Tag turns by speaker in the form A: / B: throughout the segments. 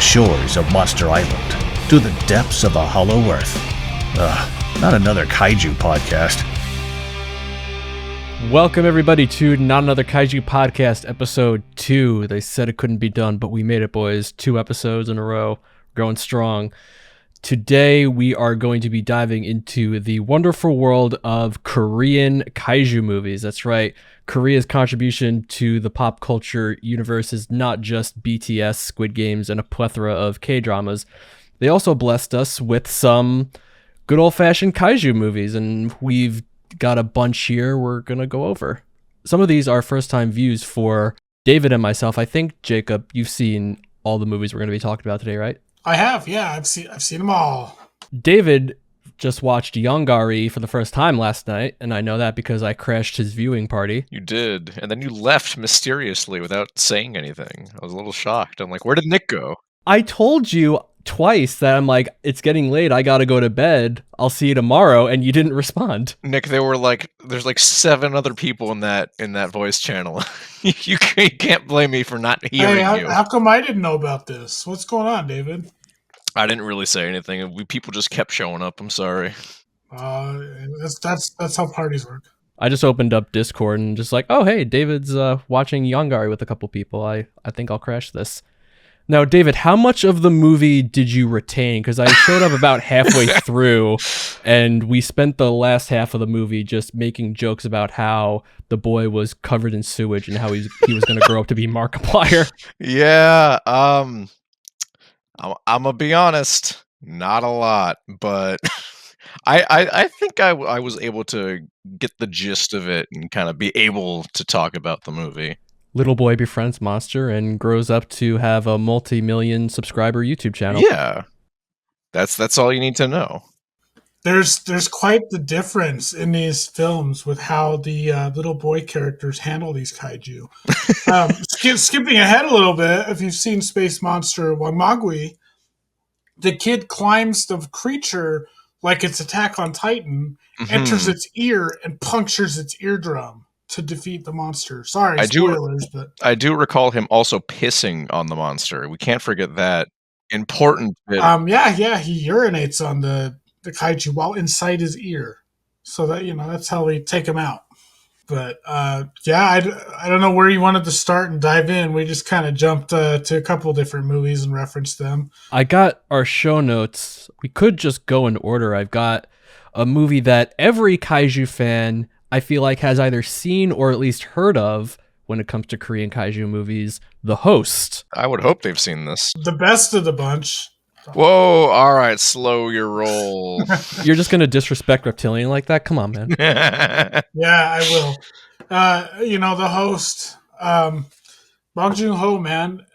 A: the shores of Monster Island to the depths of a hollow earth. Not another Kaiju podcast.
B: Welcome everybody to Not Another Kaiju Podcast, episode 2. They said it couldn't be done, but we made it, boys. 2 episodes in a row. We're going strong. Today we are going to be diving into the wonderful world of Korean Kaiju movies. That's right. Korea's contribution to the pop culture universe is not just BTS, Squid Games, and a plethora of K-dramas. They also blessed us with some good old-fashioned Kaiju movies, and we've got a bunch here we're going to go over. Some of these are first-time views for David and myself. I think, Jacob, you've seen all the movies we're going to be talking about today, right?
C: I have, yeah. I've seen them all.
B: David just watched Yongari for the first time last night, and I know that because I crashed his viewing party.
D: You did, and then you left mysteriously without saying anything. I was a little shocked. I'm like, where did Nick go?
B: I told you twice that I'm like, it's getting late, I gotta go to bed, I'll see you tomorrow, and you didn't respond.
D: Nick, there's like 7 other people in that voice channel. you can't blame me for not hearing you.
C: How come I didn't know about this? What's going on, David?
D: I didn't really say anything. People just kept showing up. I'm sorry.
C: That's how parties work.
B: I just opened up Discord and just like, oh hey, David's watching Yongari with a couple people. I think I'll crash this. Now, David, how much of the movie did you retain? Because I showed up about halfway through, and we spent the last half of the movie just making jokes about how the boy was covered in sewage and how he was going to grow up to be Markiplier.
D: Yeah, I'm gonna be honest, not a lot, but I think I was able to get the gist of it and kind of be able to talk about the movie.
B: Little boy befriends monster and grows up to have a multi-million subscriber YouTube channel.
D: Yeah, that's all you need to know.
C: There's quite the difference in these films with how the little boy characters handle these kaiju. Skipping ahead a little bit, if you've seen Space Monster Wangmagwi, the kid climbs the creature like it's Attack on Titan, enters its ear, and punctures its eardrum to defeat the monster. Sorry, spoilers, but
D: I do recall him also pissing on the monster. We can't forget that important bit.
C: Yeah, he urinates on the kaiju while inside his ear, so that that's how they take him out. But I don't know where you wanted to start and dive in. We just kind of jumped to a couple different movies and referenced them.
B: I got our show notes. We could just go in order. I've got a movie that every kaiju fan, I feel like, has either seen or at least heard of when it comes to Korean kaiju movies, The Host.
D: I would hope they've seen this.
C: The best of the bunch.
D: Whoa, all right, slow your roll.
B: You're just going to disrespect Reptilian like that? Come on, man.
C: Yeah, I will. The Host, Bong Joon-ho, man,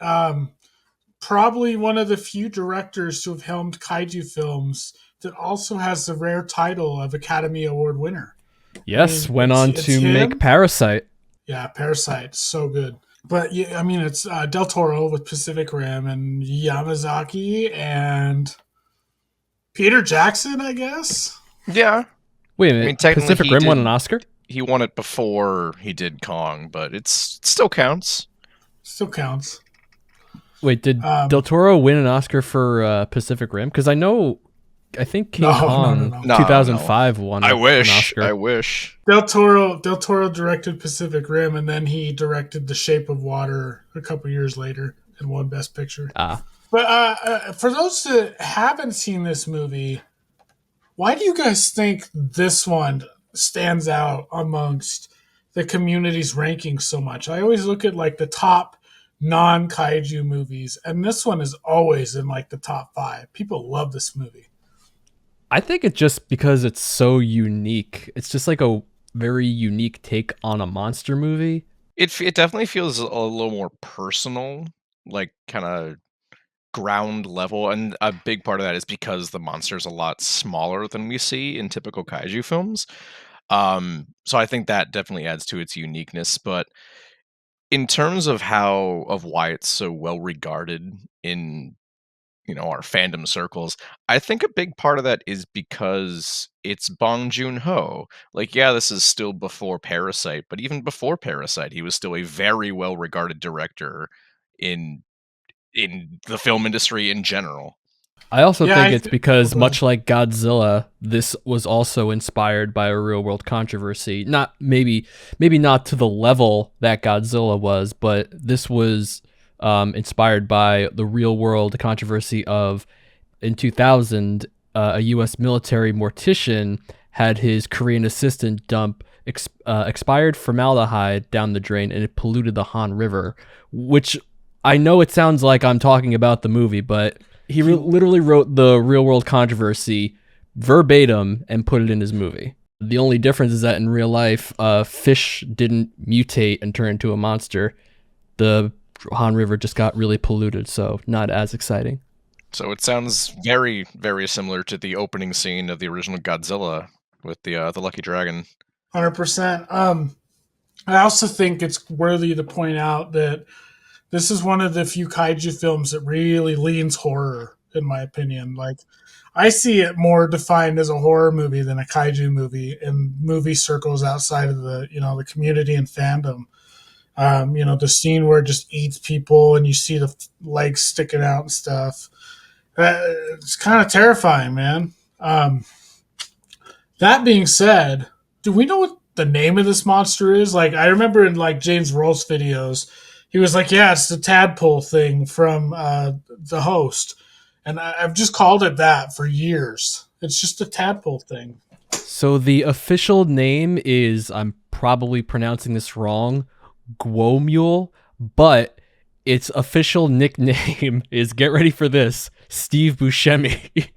C: probably one of the few directors to have helmed kaiju films that also has the rare title of Academy Award winner.
B: Yes, went on to make Parasite.
C: Yeah, Parasite, so good. But yeah, it's Del Toro with Pacific Rim and Yamazaki and Peter Jackson, I guess.
D: Yeah.
B: Wait a minute, Pacific Rim won an Oscar?
D: He won it before he did Kong, but it still counts.
C: Still counts.
B: Wait, did Del Toro win an Oscar for Pacific Rim? Because I think King Kong 2005 won an Oscar.
D: I wish.
C: Del Toro directed Pacific Rim, and then he directed The Shape of Water a couple years later and won Best Picture. But for those that haven't seen this movie, why do you guys think this one stands out amongst the community's rankings so much? I always look at like the top non-kaiju movies, and this one is always in like the top 5. People love this movie.
B: I think it's just because it's so unique. It's just like a very unique take on a monster movie.
D: It definitely feels a little more personal, like kind of ground level, and a big part of that is because the monster's a lot smaller than we see in typical kaiju films. So I think that definitely adds to its uniqueness. But in terms of why it's so well regarded in our fandom circles, I think a big part of that is because it's Bong Joon-ho. Like, yeah, this is still before Parasite, but even before Parasite, he was still a very well regarded director in in the film industry in general.
B: I also think it's because, much like Godzilla, this was also inspired by a real world controversy. Not maybe not to the level that Godzilla was, but this was inspired by the real world controversy of, in 2000, a U.S. military mortician had his Korean assistant dump expired formaldehyde down the drain, and it polluted the Han River, which I know it sounds like I'm talking about the movie, but he literally wrote the real world controversy verbatim and put it in his movie. The only difference is that in real life, fish didn't mutate and turn into a monster. The Han River just got really polluted, so not as exciting.
D: So it sounds very, very similar to the opening scene of the original Godzilla with the Lucky Dragon.
C: 100%. I also think it's worthy to point out that this is one of the few kaiju films that really leans horror, in my opinion. Like, I see it more defined as a horror movie than a kaiju movie in movie circles outside of the, the community and fandom. The scene where it just eats people and you see the legs sticking out and stuff. It's kind of terrifying, man. That being said, do we know what the name of this monster is? Like, I remember in like James Rolfe's videos, he was like, yeah, it's the tadpole thing from The Host. And I've just called it that for years. It's just a tadpole thing.
B: So the official name is, I'm probably pronouncing this wrong, Guomule, but its official nickname is, get ready for this, Steve Buscemi.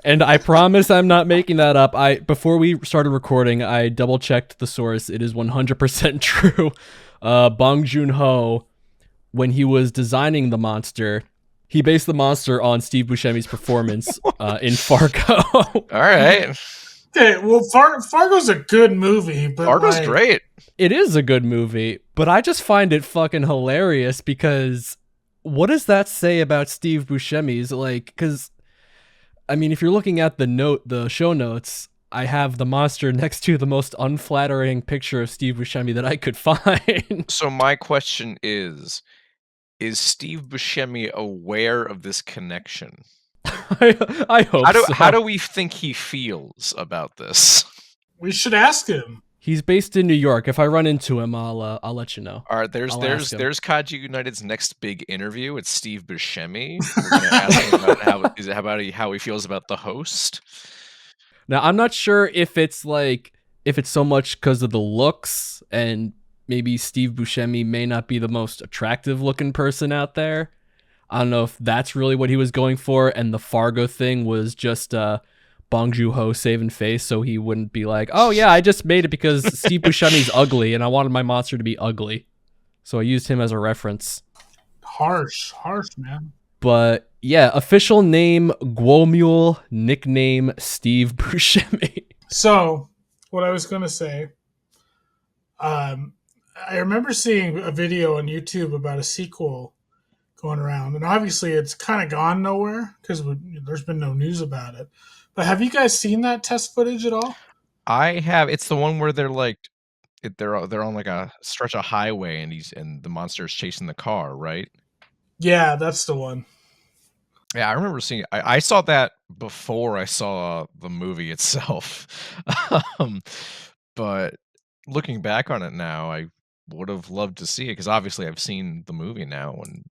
B: And I promise I'm not making that up. Before we started recording, I double checked the source. It is 100% true. Bong Joon-ho, when he was designing the monster, he based the monster on Steve Buscemi's performance in Fargo.
D: All right.
C: Okay, well, Fargo's a good movie, but
D: Fargo's great.
B: It is a good movie, but I just find it fucking hilarious because what does that say about Steve Buscemi's? Like, because, I mean, if you're looking at the show notes, I have the monster next to the most unflattering picture of Steve Buscemi that I could find.
D: So my question is Steve Buscemi aware of this connection?
B: I hope so.
D: How do we think he feels about this?
C: We should ask him.
B: He's based in New York. If I run into him, I'll let you know.
D: All right, there's Kaiju United's next big interview. It's Steve Buscemi. We're going to ask him about how he feels about The Host.
B: Now, I'm not sure if it's so much because of the looks, and maybe Steve Buscemi may not be the most attractive looking person out there. I don't know if that's really what he was going for, and the Fargo thing was just Bong Joon-ho saving face, so he wouldn't be like, oh yeah, I just made it because Steve Buscemi's ugly, and I wanted my monster to be ugly. So I used him as a reference.
C: Harsh, man.
B: But yeah, official name Guomule, nickname Steve Buscemi.
C: So, what I was going to say, I remember seeing a video on YouTube about a sequel going around, and obviously it's kind of gone nowhere because there's been no news about it. But have you guys seen that test footage at all?
D: I have. It's the one where they're like, they're on like a stretch of highway, and the monster is chasing the car, right?
C: Yeah, that's the one.
D: Yeah, I remember seeing. I saw that before I saw the movie itself. But looking back on it now, I would have loved to see it because obviously I've seen the movie now, and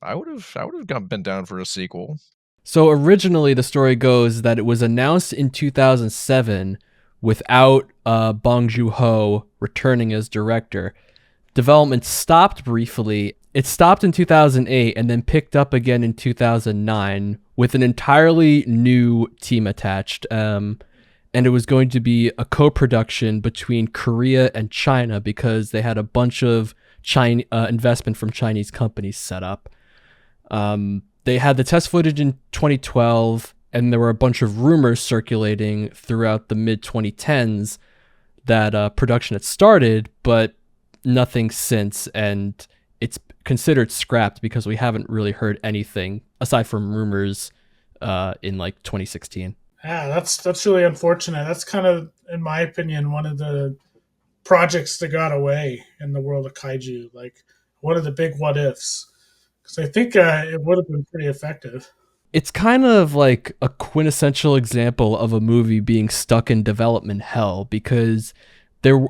D: I would have been down for a sequel.
B: So originally, the story goes that it was announced in 2007 without Bong Joon-ho returning as director. Development stopped briefly. It stopped in 2008 and then picked up again in 2009 with an entirely new team attached. And it was going to be a co-production between Korea and China because they had a bunch of investment from Chinese companies set up. They had the test footage in 2012, and there were a bunch of rumors circulating throughout the mid-2010s that production had started, but nothing since, and it's considered scrapped because we haven't really heard anything aside from rumors in like 2016.
C: Yeah, that's really unfortunate. That's kind of, in my opinion, one of the projects that got away in the world of kaiju. Like one of the big what ifs. Because I think it would have been pretty effective.
B: It's kind of like a quintessential example of a movie being stuck in development hell because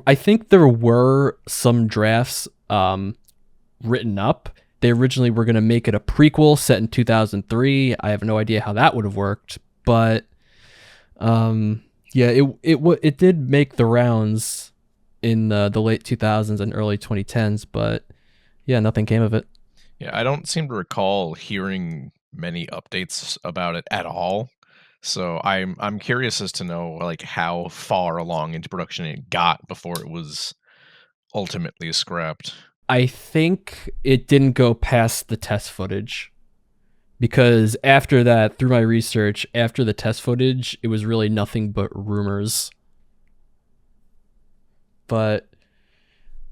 B: I think there were some drafts written up. They originally were going to make it a prequel set in 2003. I have no idea how that would have worked, but yeah, it did make the rounds in the late 2000s and early 2010s, but yeah, nothing came of it.
D: Yeah, I don't seem to recall hearing many updates about it at all. So I'm curious as to know like how far along into production it got before it was ultimately scrapped.
B: I think it didn't go past the test footage because after that, through my research, after the test footage, it was really nothing but rumors. But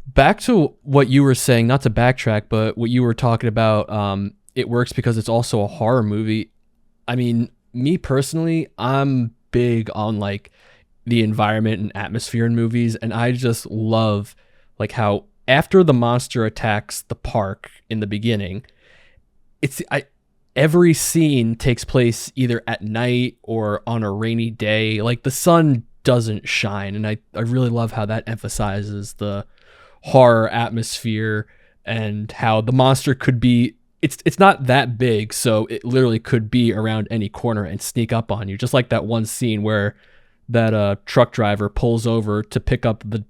B: back to what you were saying, not to backtrack, but what you were talking about, it works because it's also a horror movie. I mean, me personally, I'm big on like the environment and atmosphere in movies, and I just love like how after the monster attacks the park in the beginning, every scene takes place either at night or on a rainy day. Like the sun doesn't shine, and I really love how that emphasizes the horror atmosphere and how the monster could be it's not that big, so it literally could be around any corner and sneak up on you, just like that one scene where that truck driver pulls over to pick up the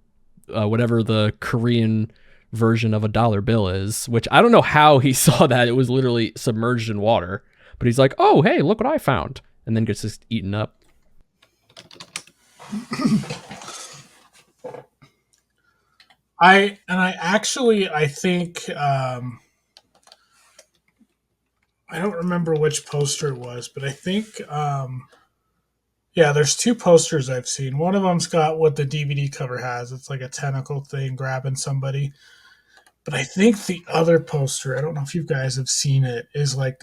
B: whatever the Korean version of a dollar bill is, which I don't know how he saw that. It was literally submerged in water, but he's like, oh hey, look what I found, and then gets just eaten up.
C: I think I don't remember which poster it was, but I think there's two posters I've seen. One of them's got what the DVD cover has. It's like a tentacle thing grabbing somebody. But I think the other poster, I don't know if you guys have seen it, is like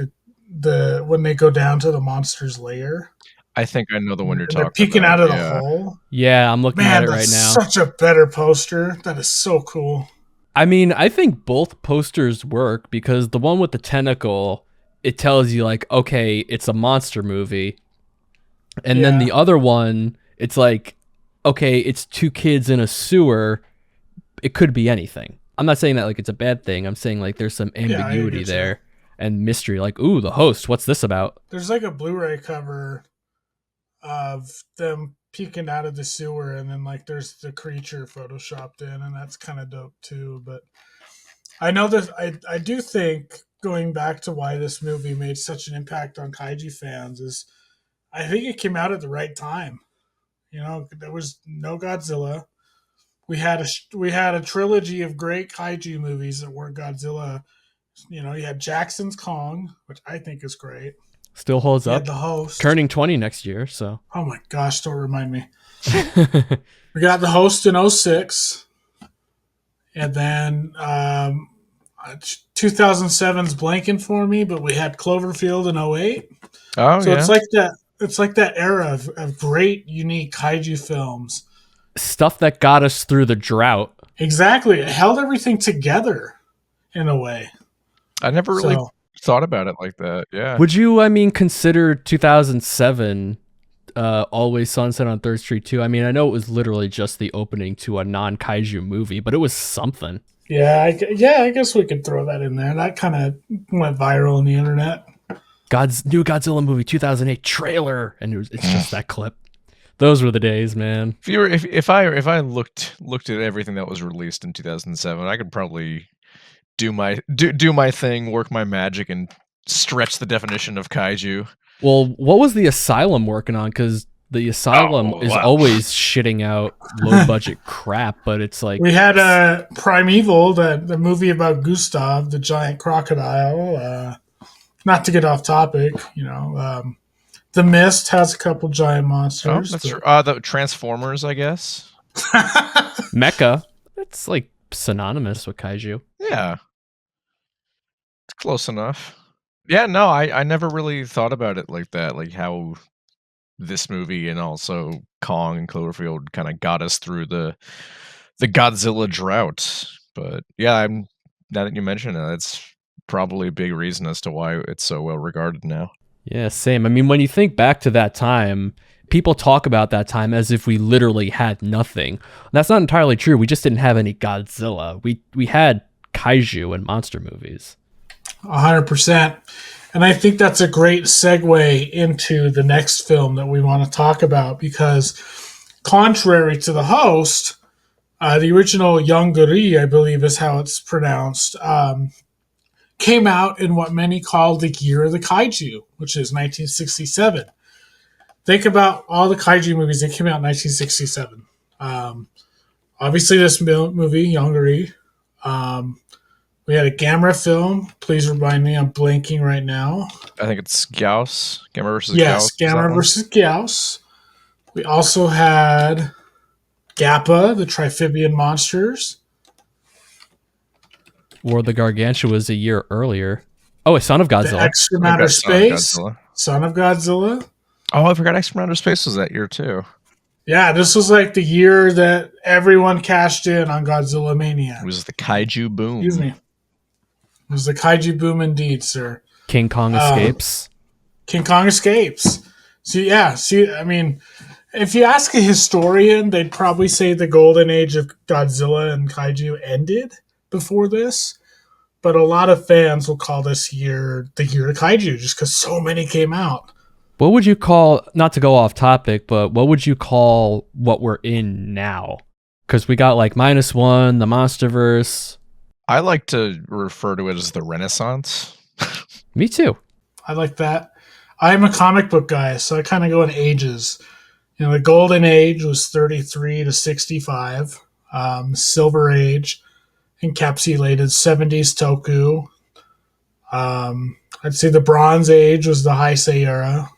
C: the when they go down to the monster's lair.
D: I think I know the one you're talking about.
C: They're peeking out of the hole.
B: Yeah, I'm looking at it right now.
C: Such a better poster. That is so cool.
B: I mean, I think both posters work because the one with the tentacle, it tells you like, okay, it's a monster movie. And then the other one, it's like, okay, it's two kids in a sewer. It could be anything. I'm not saying that like it's a bad thing. I'm saying like there's some ambiguity there and mystery. Like, ooh, the host, what's this about?
C: There's like a Blu-ray cover of them peeking out of the sewer, and then like there's the creature photoshopped in, and that's kind of dope too. But I know that I do think, going back to why this movie made such an impact on kaiju fans, is I think it came out at the right time. You know, there was no Godzilla. We had a trilogy of great kaiju movies that weren't Godzilla. You know, you had Jackson's Kong, which I think is great.
B: Still holds up.
C: The Host,
B: turning 20 next year. So.
C: Oh my gosh! Don't remind me. We got The Host in 2006, and then 2007's blanking for me, but we had Cloverfield in 2008.
D: Oh,
C: so yeah. It's like that era of great, unique kaiju films.
B: Stuff that got us through the drought.
C: Exactly. It held everything together in a way.
D: I never really thought about it like that. Yeah.
B: Would you, consider 2007 Always Sunset on 3rd Street 2? I mean, I know it was literally just the opening to a non-kaiju movie, but it was something.
C: Yeah, I guess we could throw that in there. That kind of went viral on the internet.
B: New Godzilla movie 2008 trailer, and it's just that clip. Those were the days, man.
D: If I looked at everything that was released in 2007, I could probably do my thing, work my magic, and stretch the definition of kaiju.
B: Well, what was the Asylum working on? Because the Asylum is always shitting out low budget crap, but it's like
C: we had Primeval, the movie about Gustav, the giant crocodile. Not to get off topic, The Mist has a couple giant monsters.
D: Oh, that's true. The Transformers, I guess.
B: Mecha. That's like synonymous with kaiju.
D: Yeah. It's close enough. Yeah, no, I never really thought about it like that, like how this movie and also Kong and Cloverfield kind of got us through the Godzilla drought. But yeah, now that you mention it, it's probably a big reason as to why it's so well regarded now.
B: Yeah, same. I mean, when you think back to that time, people talk about that time as if we literally had nothing. That's not entirely true. We just didn't have any Godzilla. We had kaiju and monster movies.
C: 100%. And I think that's a great segue into the next film that we want to talk about, because contrary to the host, the original Yongari, I believe is how it's pronounced, came out in what many call the year of the kaiju, which is 1967. Think about all the kaiju movies that came out in 1967. Obviously, this movie, Yongari. We had a Gamera film. Please remind me, I'm blanking right now.
D: I think it's Gauss. Gamera versus
C: Yes,
D: Gauss.
C: Gamera versus Gauss. We also had Gappa, the Triphibian monsters.
B: War of the Gargantuas a year earlier. Oh, a Son of Godzilla.
C: The X from Outer Space. Son of Godzilla.
D: Oh, I forgot X from Outer Space was that year too.
C: Yeah, this was like the year that everyone cashed in on Godzilla Mania.
D: It was the Kaiju boom.
C: Excuse me. It was the Kaiju boom indeed, sir.
B: King Kong escapes.
C: King Kong escapes. I mean, if you ask a historian, they'd probably say the golden age of Godzilla and Kaiju ended before this. But a lot of fans will call this year the year of Kaiju just because so many came out.
B: What would you call, not to go off topic, but what would you call what we're in now? Because we got like -1, the Monsterverse.
D: I like to refer to it as the Renaissance.
B: Me too.
C: I like that. I'm a comic book guy, so I kind of go in ages. You know, the golden age was 33 to 65. Silver age encapsulated 70s Toku. I'd say the Bronze Age was the Heisei era.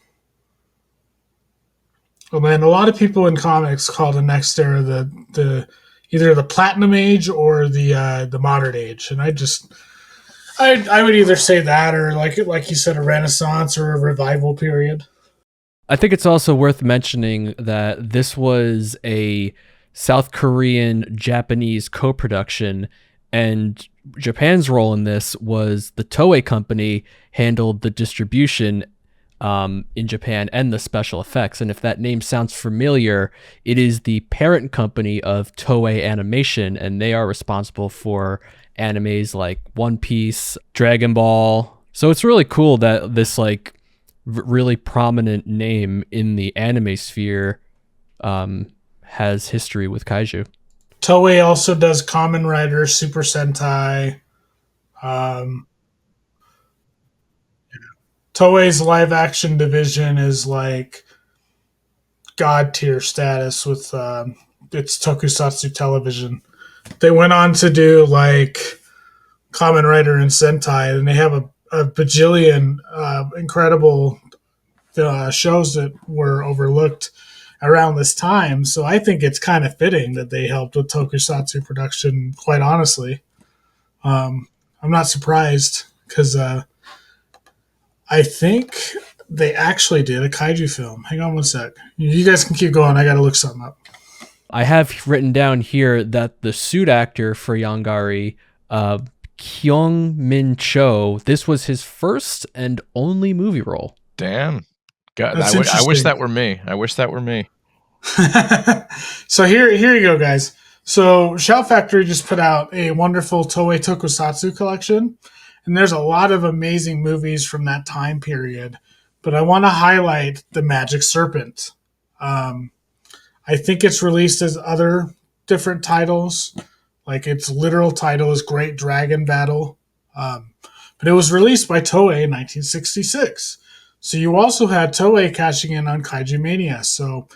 C: Oh man, a lot of people in comics call the next era the either the Platinum Age or the Modern Age, and I would either say that or like you said, a Renaissance or a revival period.
B: I think it's also worth mentioning that this was a South Korean Japanese co-production, and Japan's role in this was the Toei company handled the distribution in Japan and the special effects. And if that name sounds familiar, it is the parent company of Toei Animation, and they are responsible for animes like One Piece, Dragon Ball. So it's really cool that this like really prominent name in the anime sphere has history with kaiju.
C: Toei also does Kamen Rider, Super Sentai. Toei's live action division is like god tier status with its tokusatsu television. They went on to do like Kamen Rider and Sentai, and they have a bajillion incredible shows that were overlooked around this time. So I think it's kind of fitting that they helped with tokusatsu production, quite honestly. I'm not surprised because I think they actually did a kaiju film. Hang on one sec. You guys can keep going. I got to look something up.
B: I have written down here that the suit actor for Yongari, Kyung Min Cho, this was his first and only movie role.
D: Damn. God, I wish that were me. I wish that were me.
C: So here you go, guys. So Shout Factory just put out a wonderful Toei Tokusatsu collection, and there's a lot of amazing movies from that time period. But I want to highlight the Magic Serpent. I think it's released as other different titles. Like its literal title is Great Dragon Battle. But it was released by Toei in 1966. So you also had Toei cashing in on Kaiju Mania. So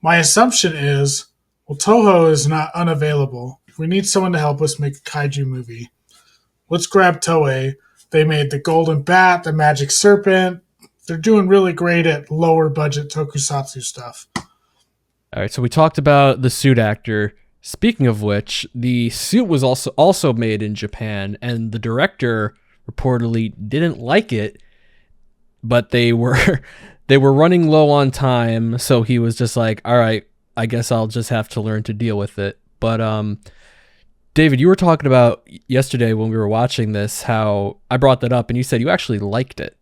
C: my assumption is, well, Toho is not unavailable. We need someone to help us make a kaiju movie. Let's grab Toei. They made the Golden Bat, the Magic Serpent. They're doing really great at lower budget tokusatsu stuff.
B: All right, so we talked about the suit actor. Speaking of which, the suit was also made in Japan, and the director reportedly didn't like it, but they were running low on time, so he was just like, all right, I guess I'll just have to learn to deal with it. But David, you were talking about yesterday when we were watching this how I brought that up and you said you actually liked it.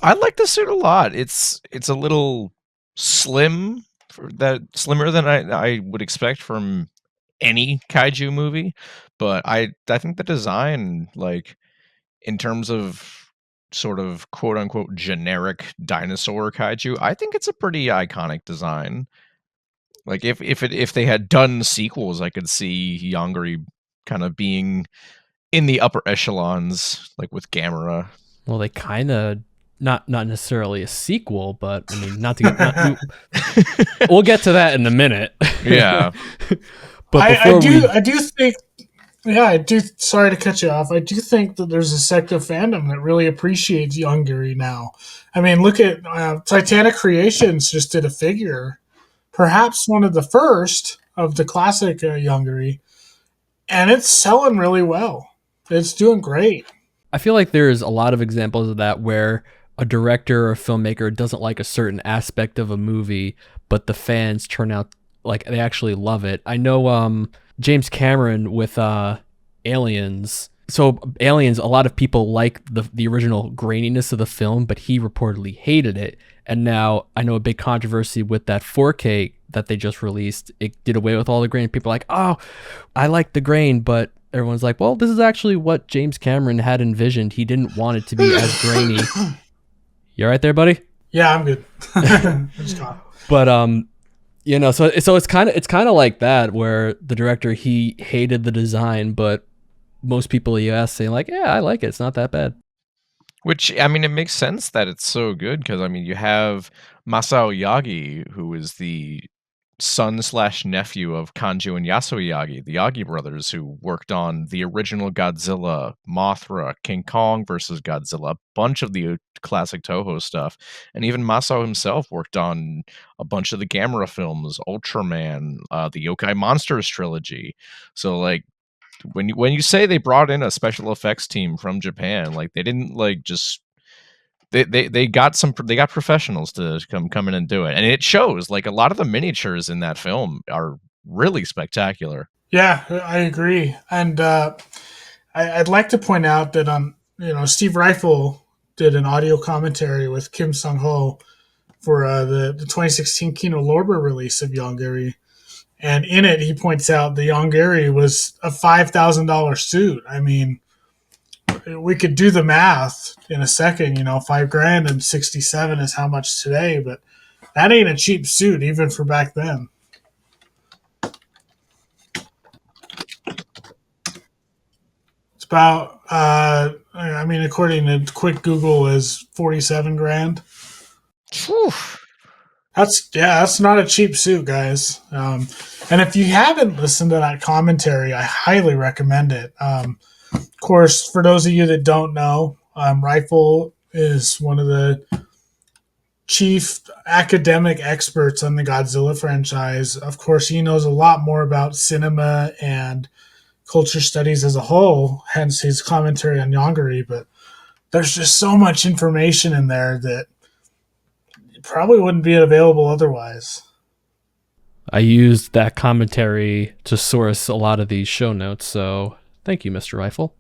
D: I like the suit a lot. It's a little slimmer than I would expect from any kaiju movie, but I think the design, like, in terms of sort of quote unquote generic dinosaur kaiju, I think it's a pretty iconic design. Like, if they had done sequels, I could see Yongari kind of being in the upper echelons, like with Gamera.
B: Well, they kind of not necessarily a sequel, but I mean, not to get we'll get to that in a minute.
D: Yeah.
B: But
C: I do think, yeah, I do. Sorry to cut you off. I do think that there's a sect of fandom that really appreciates Yongari now. I mean, look at Titanic Creations just did a figure, perhaps one of the first of the classic Yongari, and it's selling really well. It's doing great.
B: I feel like there's a lot of examples of that where a director or a filmmaker doesn't like a certain aspect of a movie, but the fans turn out like they actually love it. I know James Cameron with Aliens. So Aliens, a lot of people like the original graininess of the film, but he reportedly hated it. And now I know a big controversy with that 4K that they just released. It did away with all the grain. People are like, oh, I like the grain, but everyone's like, well, this is actually what James Cameron had envisioned. He didn't want it to be as grainy. You all right there, buddy?
C: Yeah, I'm good.
B: But so it's kind of like that where the director, he hated the design, but most people you ask saying like, yeah, I like it. It's not that bad.
D: Which, I mean, it makes sense that it's so good because, I mean, you have Masao Yagi, who is the son/nephew of Kanju and Yasuo Yagi, the Yagi brothers, who worked on the original Godzilla, Mothra, King Kong versus Godzilla, a bunch of the classic Toho stuff. And even Masao himself worked on a bunch of the Gamera films, Ultraman, the Yokai Monsters trilogy. So, like, when you say they brought in a special effects team from Japan, like, they didn't like just they got professionals to come in and do it, and it shows. Like, a lot of the miniatures in that film are really spectacular.
C: Yeah, I agree, and I'd like to point out that Steve Rifle did an audio commentary with Kim Sung Ho for the 2016 Kino Lorber release of Yongari. And in it, he points out the Yongari was a $5,000 suit. I mean, we could do the math in a second. $5,000 and 67 is how much today, but that ain't a cheap suit even for back then. It's about, according to quick Google, is 47 grand.
D: Whew.
C: That's not a cheap suit, guys. And if you haven't listened to that commentary, I highly recommend it. Of course, for those of you that don't know, Rifle is one of the chief academic experts on the Godzilla franchise. Of course, he knows a lot more about cinema and culture studies as a whole, hence his commentary on Yongari. But there's just so much information in there that probably wouldn't be available otherwise.
B: I used that commentary to source a lot of these show notes, so thank you, Mr. Rifle.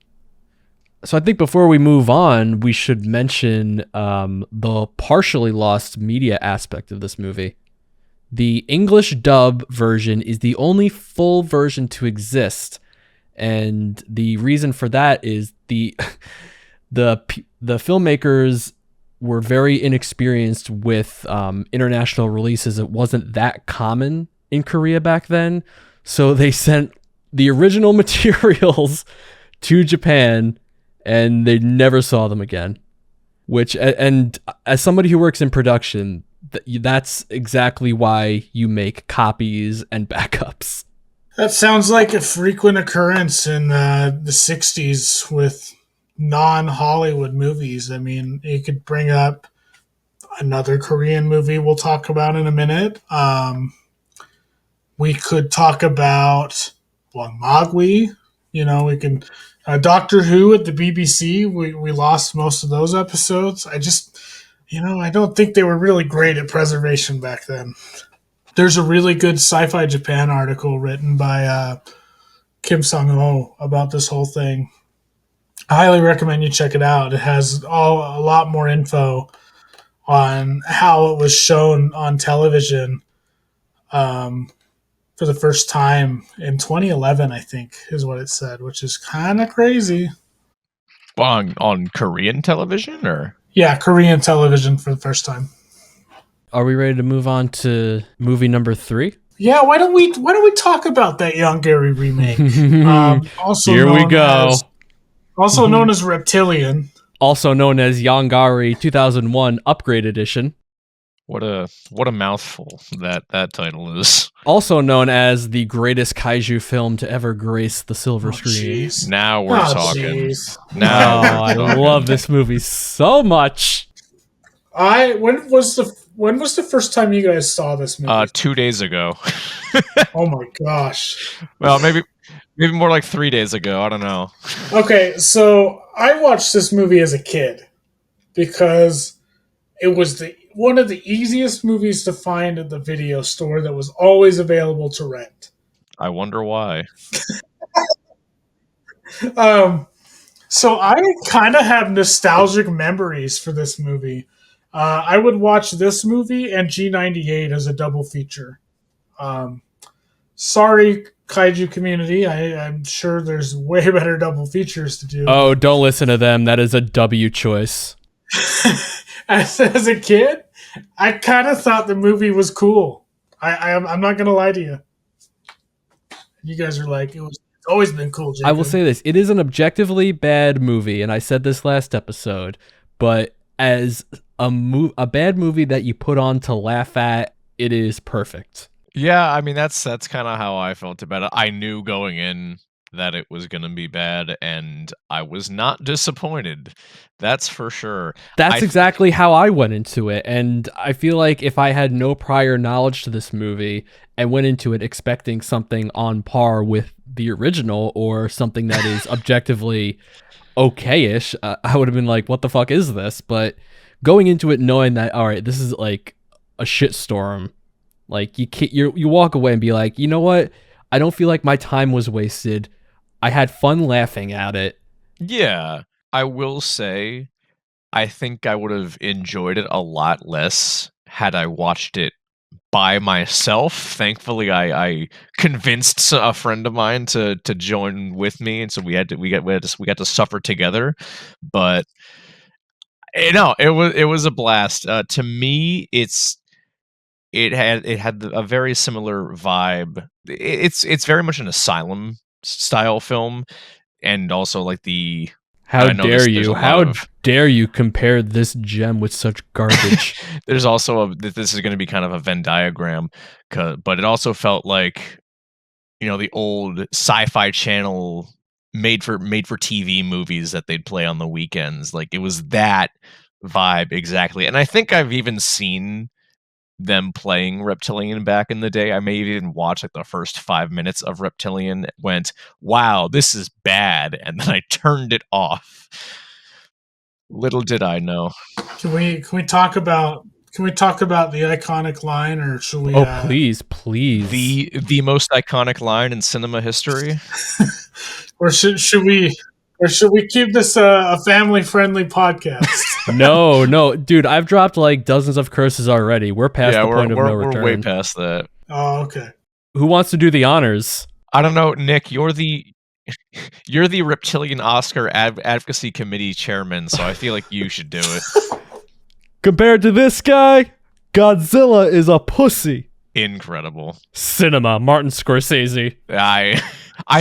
B: So I think before we move on, we should mention the partially lost media aspect of this movie. The English dub version is the only full version to exist, and the reason for that is the filmmakers were very inexperienced with international releases. It wasn't that common in Korea back then. So they sent the original materials to Japan and they never saw them again. And as somebody who works in production, that's exactly why you make copies and backups.
C: That sounds like a frequent occurrence in the 60s with non-Hollywood movies. I mean, you could bring up another Korean movie we'll talk about in a minute. We could talk about Wangmagwi. We can Doctor Who at the BBC. We lost most of those episodes. I don't think they were really great at preservation back then. There's a really good Sci-Fi Japan article written by Kim Sung-ho about this whole thing. I highly recommend you check it out. It has a lot more info on how it was shown on television for the first time in 2011, I think, is what it said, which is kind of crazy.
D: On Korean television, or?
C: Yeah, Korean television for the first time.
B: Are we ready to move on to movie number 3?
C: Yeah, why don't we talk about that Young Gary remake? Also
B: Here we go.
C: Also known as Reptilian.
B: Also known as Yongari 2001 Upgrade Edition.
D: What a mouthful that title is.
B: Also known as the greatest kaiju film to ever grace the silver screen.
C: Geez.
D: Now we're talking.
C: Geez.
D: Now
B: I love this movie so much.
C: When was the first time you guys saw this movie?
D: 2 days ago.
C: Oh my gosh.
D: Well, maybe more like 3 days ago. I don't know.
C: Okay, so I watched this movie as a kid because it was one of the easiest movies to find at the video store that was always available to rent.
D: I wonder why.
C: So I kind of have nostalgic memories for this movie. I would watch this movie and G98 as a double feature. Sorry, Kaiju community. I'm sure there's way better double features to do.
B: Oh, don't listen to them. That is a W choice.
C: As a kid, I kind of thought the movie was cool. I'm not going to lie to you. You guys are like, it's always been cool, Jacob.
B: I will say this. It is an objectively bad movie, and I said this last episode, but as a bad movie that you put on to laugh at, it is perfect.
D: Yeah, I mean, that's kind of how I felt about it. I knew going in that it was going to be bad, and I was not disappointed. That's for sure.
B: That's exactly how I went into it, and I feel like if I had no prior knowledge to this movie and went into it expecting something on par with the original or something that is objectively okay-ish, I would have been like, what the fuck is this? But going into it knowing that, all right, this is like a shitstorm, like you walk away and be like, you know what? I don't feel like my time was wasted. I had fun laughing at it.
D: Yeah, I will say, I think I would have enjoyed it a lot less had I watched it by myself. Thankfully, I convinced a friend of mine to join with me, and so we got to suffer together. But it was a blast. To me, it had a very similar vibe. It's very much an Asylum style film, and also like the
B: how dare you compare this gem with such garbage.
D: There's also this is going to be kind of a Venn diagram, but it also felt like, the old Sci-Fi Channel made for TV movies that they'd play on the weekends. Like, it was that vibe exactly. And I think I've even seen them playing Reptilian back in the day. I may even watch like the first 5 minutes of Reptilian, went, wow, this is bad, and then I turned it off. Little did I know.
C: Can we talk about the iconic line, or should we?
B: Oh, please.
D: The most iconic line in cinema history.
C: Or should we keep this a family-friendly podcast?
B: No, dude, I've dropped like dozens of curses already. We're past the point of no return.
D: We're way past that.
C: Oh, okay.
B: Who wants to do the honors?
D: I don't know, Nick. You're the Reptilian Oscar Advocacy Committee chairman, so I feel like you should do it.
B: Compared to this guy, Godzilla is a pussy.
D: Incredible.
B: Cinema, Martin Scorsese.
D: I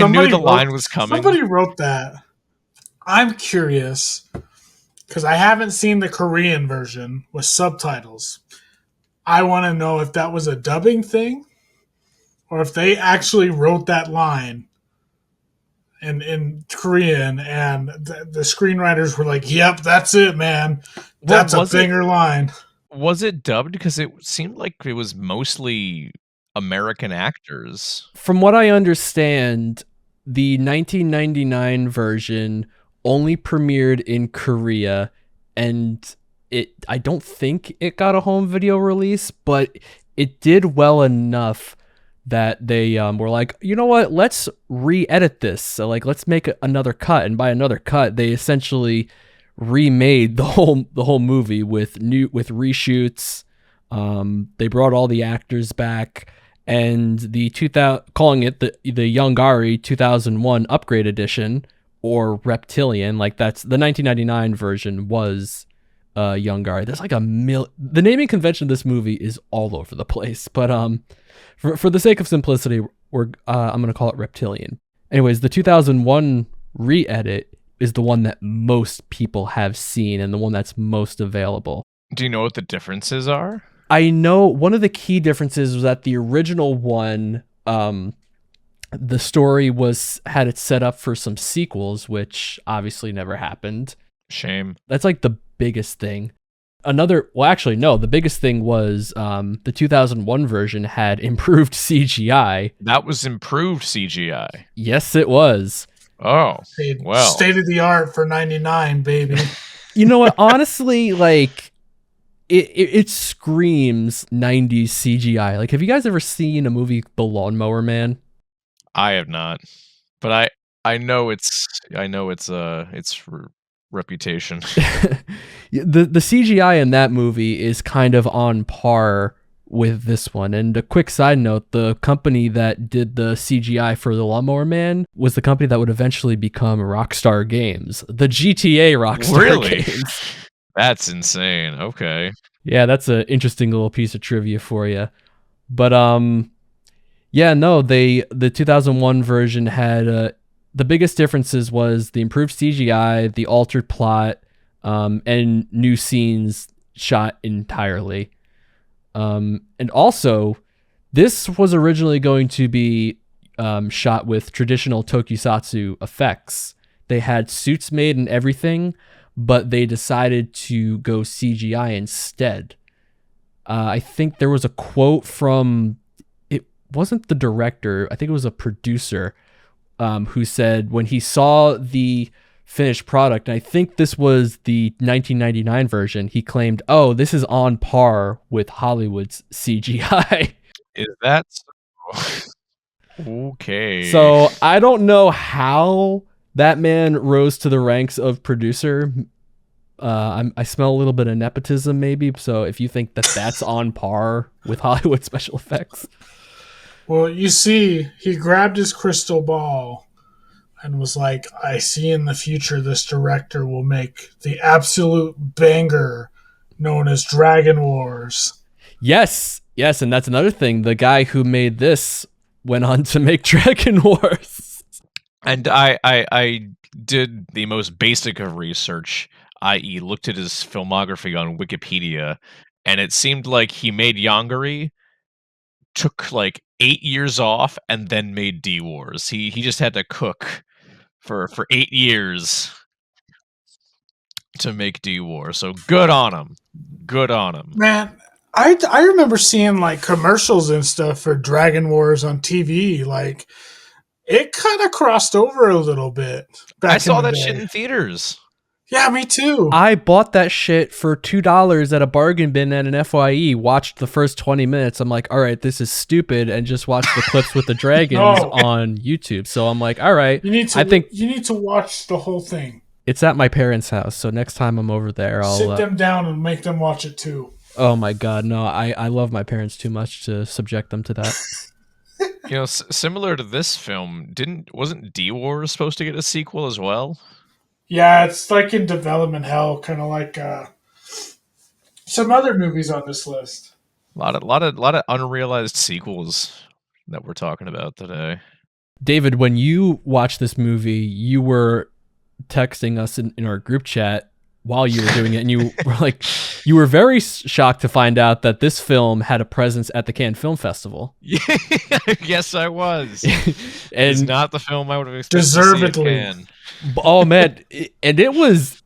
D: knew the line was coming.
C: Somebody wrote that. I'm curious, because I haven't seen the Korean version with subtitles. I want to know if that was a dubbing thing, or if they actually wrote that line in Korean, and the screenwriters were like, "Yep, that's it, man. That's a banger line."
D: Was it dubbed? Because it seemed like it was mostly American actors.
B: From what I understand, the 1999 version only premiered in Korea, and I don't think it got a home video release, but it did well enough that they were like, you know what, let's re-edit this. So like, let's make another cut. And by another cut, they essentially remade the whole movie with reshoots. They brought all the actors back, and the calling it the Yongari 2001 Upgrade Edition or Reptilian, like that's the 1999 version was Yongari. There's like the naming convention of this movie is all over the place, but for the sake of simplicity, I'm gonna call it Reptilian. Anyways, the 2001 re-edit is the one that most people have seen and the one that's most available.
D: Do you know what the differences are?
B: I know one of the key differences was that the original one, the story had it set up for some sequels, which obviously never happened.
D: Shame.
B: That's like the biggest thing. The biggest thing was the 2001 version had improved CGI.
D: That was improved CGI.
B: Yes, it was.
D: Oh, well.
C: State of the art for 99, baby.
B: You know what? Honestly, like, it screams 90s CGI. Like, have you guys ever seen a movie, The Lawnmower Man?
D: I have not, but I know its reputation.
B: The CGI in that movie is kind of on par with this one. And a quick side note, the company that did the CGI for The Lawnmower Man was the company that would eventually become Rockstar Games, the GTA Rockstar Games.
D: That's insane. Okay.
B: Yeah, that's an interesting little piece of trivia for you. But yeah, no, the 2001 version had the biggest differences was the improved CGI, the altered plot, and new scenes shot entirely. And also, this was originally going to be shot with traditional tokusatsu effects. They had suits made and everything, but they decided to go CGI instead. I think there was a quote from, it wasn't the director, I think it was a producer, who said when he saw the finished product, and I think this was the 1999 version, he claimed, "Oh, this is on par with Hollywood's CGI."
D: Is that so? Okay.
B: So I don't know how that man rose to the ranks of producer. I smell a little bit of nepotism, maybe. So if you think that that's on par with Hollywood special effects.
C: Well, you see, he grabbed his crystal ball and was like, I see in the future this director will make the absolute banger known as Dragon Wars.
B: Yes, and that's another thing. The guy who made this went on to make Dragon Wars.
D: And I did the most basic of research, i.e. looked at his filmography on Wikipedia, and it seemed like he made Yongari, took like 8 years off, and then made D-Wars. He just had to cook for 8 years to make D-Wars. So good on him. Good on him.
C: Man, I remember seeing like commercials and stuff for Dragon Wars on TV. Like, it kind of crossed over a little bit.
D: I saw that shit in theaters.
C: Yeah, me too.
B: I bought that shit for $2 at a bargain bin at an FYE, watched the first 20 minutes. I'm like, all right, this is stupid, and just watched the clips with the dragons on YouTube. So I'm like, all right.
C: You need to watch the whole thing.
B: It's at my parents' house, so next time I'm over there, I'll
C: sit them down and make them watch it too.
B: Oh my God, no, I love my parents too much to subject them to that.
D: You know, similar to this film, wasn't D-Wars supposed to get a sequel as well?
C: Yeah, it's like in development hell, kind of like some other movies on this list.
D: A lot of unrealized sequels that we're talking about today.
B: David, when you watched this movie, you were texting us in our group chat while you were doing it, and you were like, you were very shocked to find out that this film had a presence at the Cannes Film Festival.
D: Yes, I was.
B: And
D: it's not the film I would have expected
C: deservedly.
D: to see at Cannes.
B: Oh man, and it was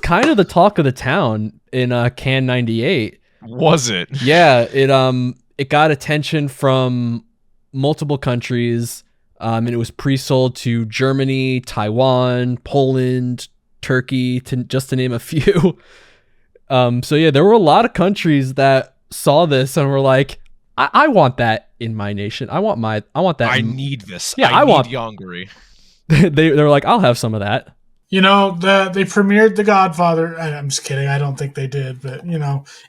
B: kind of the talk of the town in Cannes '98.
D: Was it?
B: Yeah, it got attention from multiple countries, and it was pre-sold to Germany, Taiwan, Poland, Turkey, just to name a few. So yeah, there were a lot of countries that saw this and were like, I want that in my nation. I want that.
D: I need this.
B: Yeah,
D: I
B: want
D: need Yongari.
B: They're like, I'll have some of that.
C: They premiered The Godfather. I'm just kidding. I don't think they did, but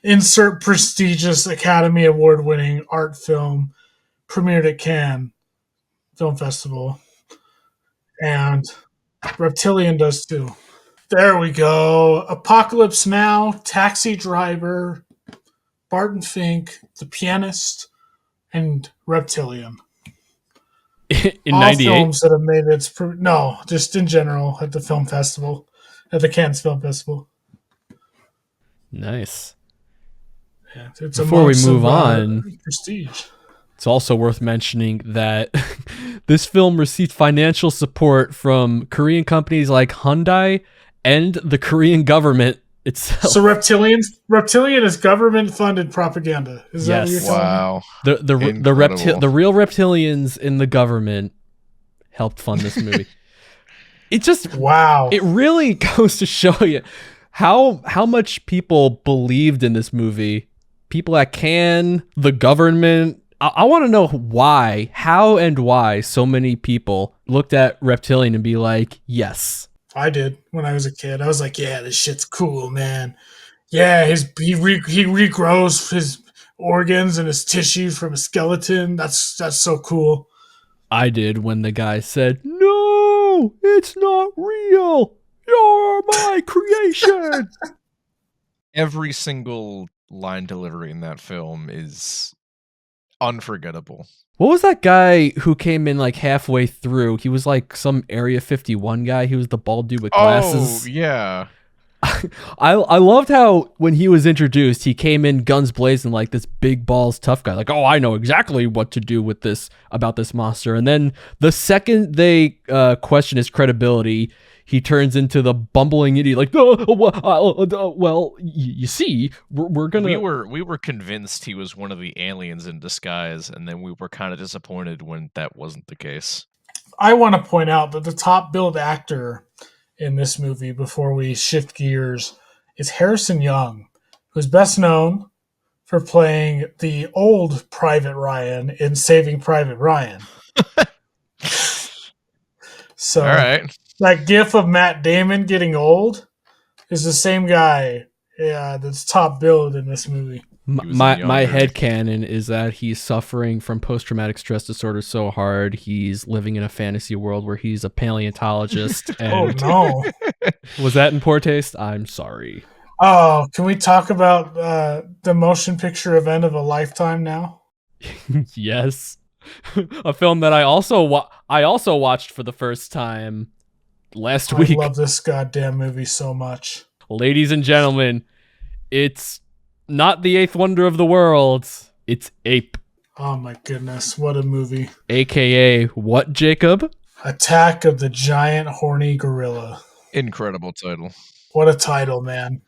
C: insert prestigious Academy Award winning art film premiered at Cannes Film Festival, and Reptilian does too. There we go. Apocalypse Now, Taxi Driver, Barton Fink, The Pianist, and Reptilian.
B: In
C: all
B: 98?
C: Films that have made its no, just in general at the film festival, at the Cannes Film Festival.
B: Nice.
C: Yeah, it's
B: before we move on,
C: prestige.
B: It's also worth mentioning that this film received financial support from Korean companies like Hyundai and the Korean government itself.
C: So Reptilian is government-funded propaganda. Is that what you're telling me?
B: The real reptilians in the government helped fund this movie. It just
C: wow.
B: It really goes to show you how much people believed in this movie. People at Cannes, the government. I want to know why so many people looked at Reptilian and be like, yes.
C: I did when I was a kid. I was like, yeah, this shit's cool, man. Yeah, he regrows his organs and his tissues from a skeleton. That's so cool.
B: I did when the guy said, no, it's not real. You're my creation.
D: Every single line delivery in that film is unforgettable.
B: What was that guy who came in like halfway through? He was like some Area 51 guy. He was the bald dude with glasses.
D: Oh, yeah.
B: I loved how when he was introduced, he came in guns blazing like this big balls tough guy. Like, oh, I know exactly what to do with this, about this monster. And then the second they question his credibility, he turns into the bumbling idiot. Like, well, you see, we're gonna.
D: We were convinced he was one of the aliens in disguise, and then we were kind of disappointed when that wasn't the case.
C: I want to point out that the top billed actor in this movie, before we shift gears, is Harrison Young, who's best known for playing the old Private Ryan in Saving Private Ryan. So,
D: all right.
C: That gif of Matt Damon getting old is the same guy that's top billed in this movie.
B: My headcanon is that he's suffering from post-traumatic stress disorder so hard he's living in a fantasy world where he's a paleontologist. And
C: oh, no.
B: Was that in poor taste? I'm sorry.
C: Oh, can we talk about the motion picture event of a lifetime now?
B: Yes. A film that I also watched for the first time last week.
C: I love this goddamn movie so much.
B: Ladies and gentlemen, it's not the eighth wonder of the world. It's Ape.
C: Oh my goodness, what a movie.
B: AKA what, Jacob?
C: Attack of the Giant Horny Gorilla.
D: Incredible title.
C: What a title, man.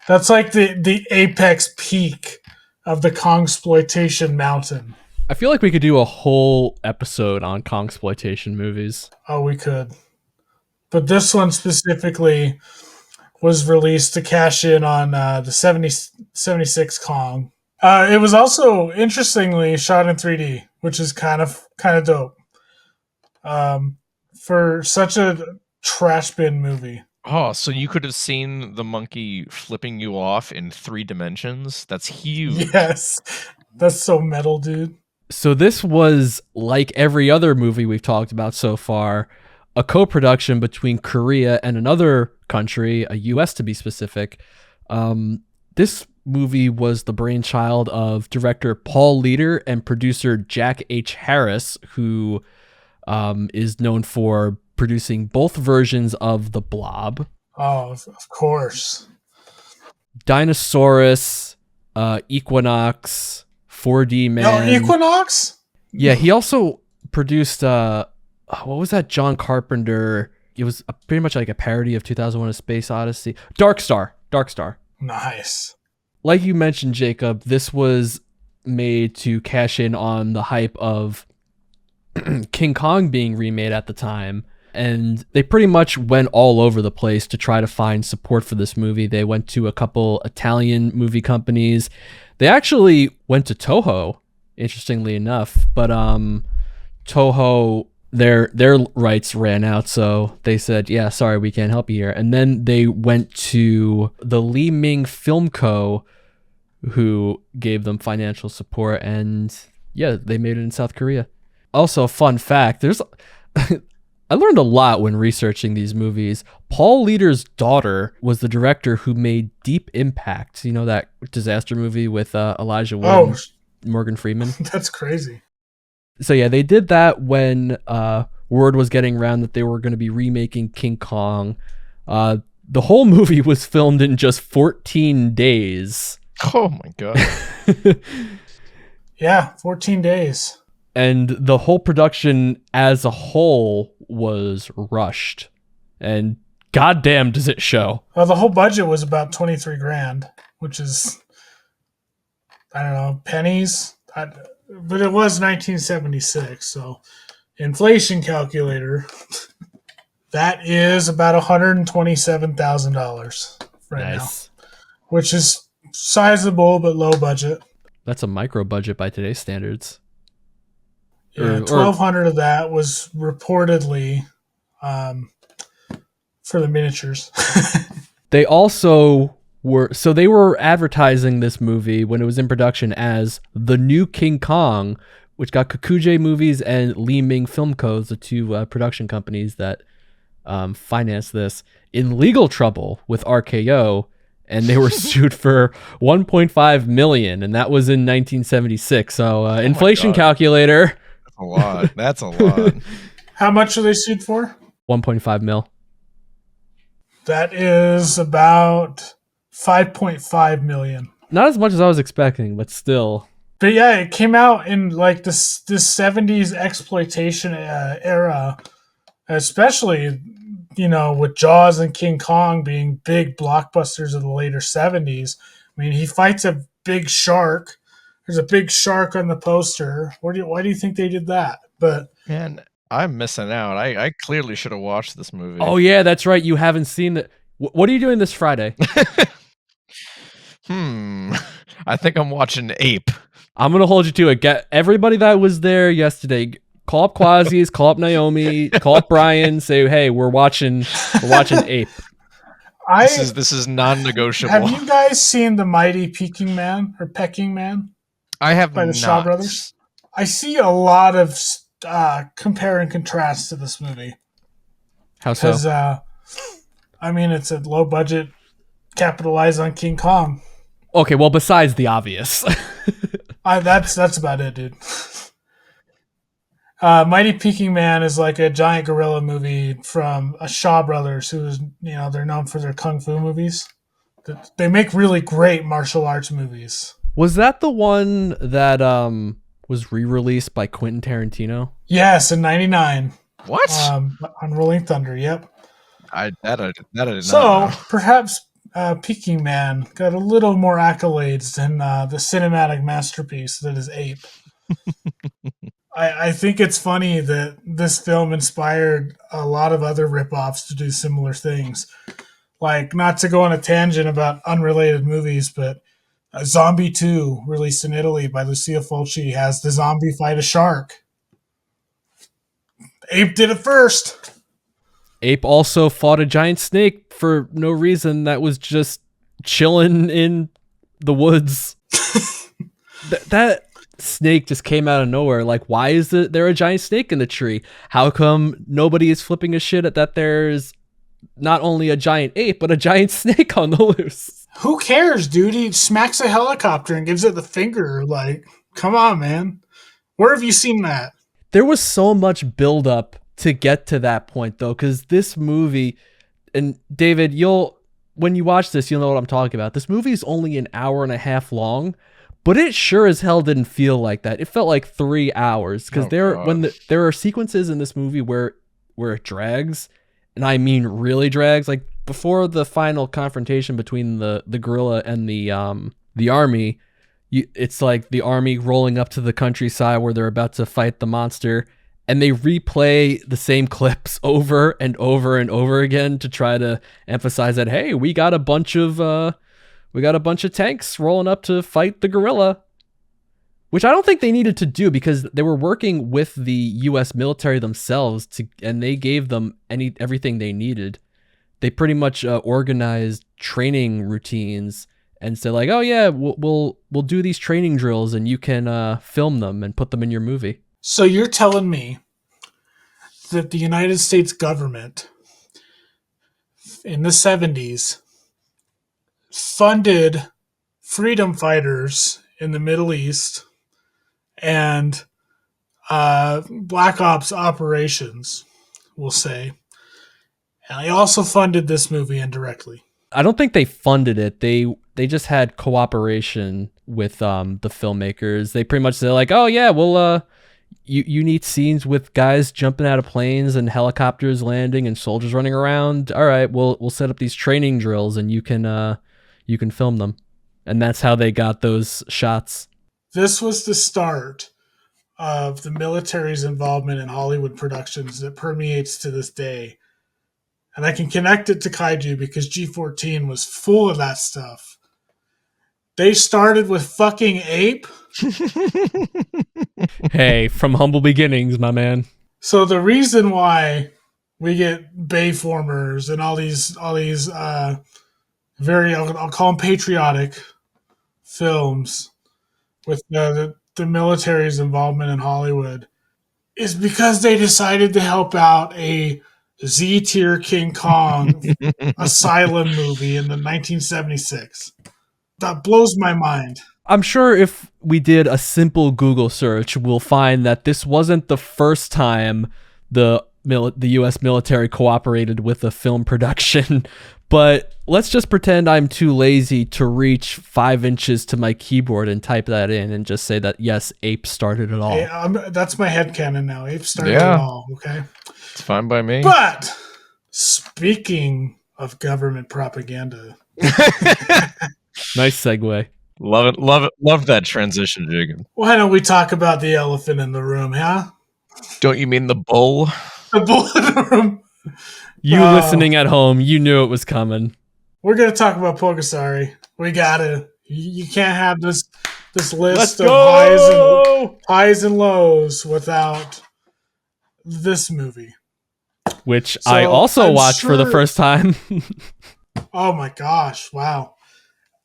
C: That's like the apex peak of the Kongsploitation mountain.
B: I feel like we could do a whole episode on Kongsploitation movies.
C: Oh, we could. But this one specifically was released to cash in on the 76 Kong. It was also, interestingly, shot in 3D, which is kind of dope. For such a trash bin movie.
D: Oh, so you could have seen the monkey flipping you off in 3 dimensions? That's huge.
C: Yes. That's so metal, dude.
B: So this was, like every other movie we've talked about so far, a co-production between Korea and another country, a U.S. to be specific. This movie was the brainchild of director Paul Leader and producer Jack H. Harris, who is known for producing both versions of The Blob.
C: Oh, of course.
B: Dinosaurus, Equinox, 4D Man.
C: No, Equinox?
B: Yeah, he also produced, what was that John Carpenter? It was pretty much like a parody of 2001: A Space Odyssey. Dark Star.
C: Nice.
B: Like you mentioned, Jacob, this was made to cash in on the hype of King Kong being remade at the time. And they pretty much went all over the place to try to find support for this movie. They went to a couple Italian movie companies. They actually went to Toho interestingly enough. But Toho, their rights ran out, so they said, yeah, sorry, we can't help you here. And then they went to the Lee Ming Film Co., who gave them financial support, and yeah, they made it in South Korea. Also, fun fact, there's I learned a lot when researching these movies. Paul Leader's daughter was the director who made Deep Impact. You know, that disaster movie with Elijah Wood and Morgan Freeman?
C: That's crazy.
B: So yeah, they did that when word was getting around that they were going to be remaking King Kong. The whole movie was filmed in just 14 days.
D: Oh my God.
C: Yeah, 14 days.
B: And the whole production as a whole was rushed. And goddamn does it show.
C: Well, the whole budget was about 23 grand, which is, I don't know, pennies. But it was 1976, so inflation calculator, that is about $127,000 right now, which is sizable but low budget.
B: That's a micro budget by today's standards.
C: Yeah, 1,200 of that was reportedly for the miniatures.
B: They also they were advertising this movie when it was in production as the new King Kong, which got Kokuje Movies and Lee Ming Film Co., the two production companies that financed this, in legal trouble with RKO, and they were sued for $1.5 million, and that was in 1976. So inflation calculator.
D: That's a lot. That's a lot.
C: How much are they sued for?
B: 1.5 mil.
C: That is about 5.5 million.
B: Not as much as I was expecting, but still.
C: But yeah, it came out in like this 70s exploitation era, especially, you know, with Jaws and King Kong being big blockbusters of the later 70s. I mean, he fights a big shark. There's a big shark on the poster. Why do you think they did that? But
D: man, I'm missing out. I clearly should have watched this movie.
B: Oh yeah, that's right. You haven't seen it. What are you doing this Friday?
D: I think I'm watching Ape.
B: I'm gonna hold you to it. Get everybody that was there yesterday. Call up Quasies, call up Naomi, call up Brian. Say, hey, we're watching Ape.
D: This is non-negotiable.
C: Have you guys seen The Mighty Peking Man or Pecking Man?
D: I have
C: by the Shaw Brothers. I see a lot of compare and contrast to this movie.
B: How so?
C: Because I mean, it's a low budget, capitalized on King Kong.
B: Okay, well, besides the obvious.
C: That's about it, dude. Mighty Peking Man is like a giant gorilla movie from Shaw Brothers, who's, you know, they're known for their kung fu movies. They make really great martial arts movies.
B: Was that the one that was re-released by Quentin Tarantino?
C: Yes, in '99.
D: What?
C: On Rolling Thunder. Yep.
D: I did not
C: So
D: know.
C: perhaps Peking Man got a little more accolades than the cinematic masterpiece that is Ape. I think it's funny that this film inspired a lot of other ripoffs to do similar things. Like, not to go on a tangent about unrelated movies, but Zombie 2, released in Italy by Lucia Fulci, has the zombie fight a shark. Ape did it first. Ape
B: also fought a giant snake for no reason that was just chilling in the woods. that snake just came out of nowhere. Like, why is there a giant snake in the tree? How come nobody is flipping a shit at that there's not only a giant ape, but a giant snake on the loose?
C: Who cares, dude? He smacks a helicopter and gives it the finger. Like, come on, man. Where have you seen that?
B: There was so much buildup to get to that point, though, because this movie, and David, when you watch this, you'll know what I'm talking about. This movie is only an hour and a half long, but it sure as hell didn't feel like that. It felt like 3 hours, because there are sequences in this movie where it drags, and I mean really drags. Like, before the final confrontation between the gorilla and the army, it's like the army rolling up to the countryside where they're about to fight the monster, and they replay the same clips over and over and over again to try to emphasize that, hey, we got a bunch of tanks rolling up to fight the gorilla. Which I don't think they needed to do because they were working with the U.S. military themselves and they gave them everything they needed. They pretty much organized training routines and said like, oh yeah, we'll do these training drills and you can film them and put them in your movie.
C: So you're telling me that the United States government in the 70s funded freedom fighters in the Middle East and Black Ops operations, we'll say. And they also funded this movie indirectly.
B: I don't think they funded it. They just had cooperation with the filmmakers. They pretty much said like, oh yeah, well you need scenes with guys jumping out of planes and helicopters landing and soldiers running around. All right, we'll set up these training drills and you can film them. And that's how they got those shots.
C: This was the start of the military's involvement in Hollywood productions that permeates to this day. And I can connect it to Kaiju because G14 was full of that stuff. They started with fucking Ape.
B: Hey, from humble beginnings, my man.
C: So the reason why we get Bayformers and all these very, I'll call them patriotic films with the military's involvement in Hollywood is because they decided to help out a Z-tier King Kong asylum movie in the 1976. That blows my mind.
B: I'm sure if we did a simple Google search, we'll find that this wasn't the first time the U.S. military cooperated with a film production, but let's just pretend I'm too lazy to reach 5 inches to my keyboard and type that in and just say that, yes, Ape started it all.
C: Hey, that's my headcanon now. Ape started it all, okay?
D: It's fine by me.
C: But speaking of government propaganda.
B: Nice segue.
D: Love it. Love that transition, Jacob.
C: Why don't we talk about the elephant in the room, huh?
D: Don't you mean the bull?
C: The bull in the room.
B: You listening at home, you knew it was coming.
C: We're going to talk about Pulgasari. We got to. You can't have this list of highs and lows without this movie.
B: Which I also watched for the first time.
C: Oh my gosh, wow.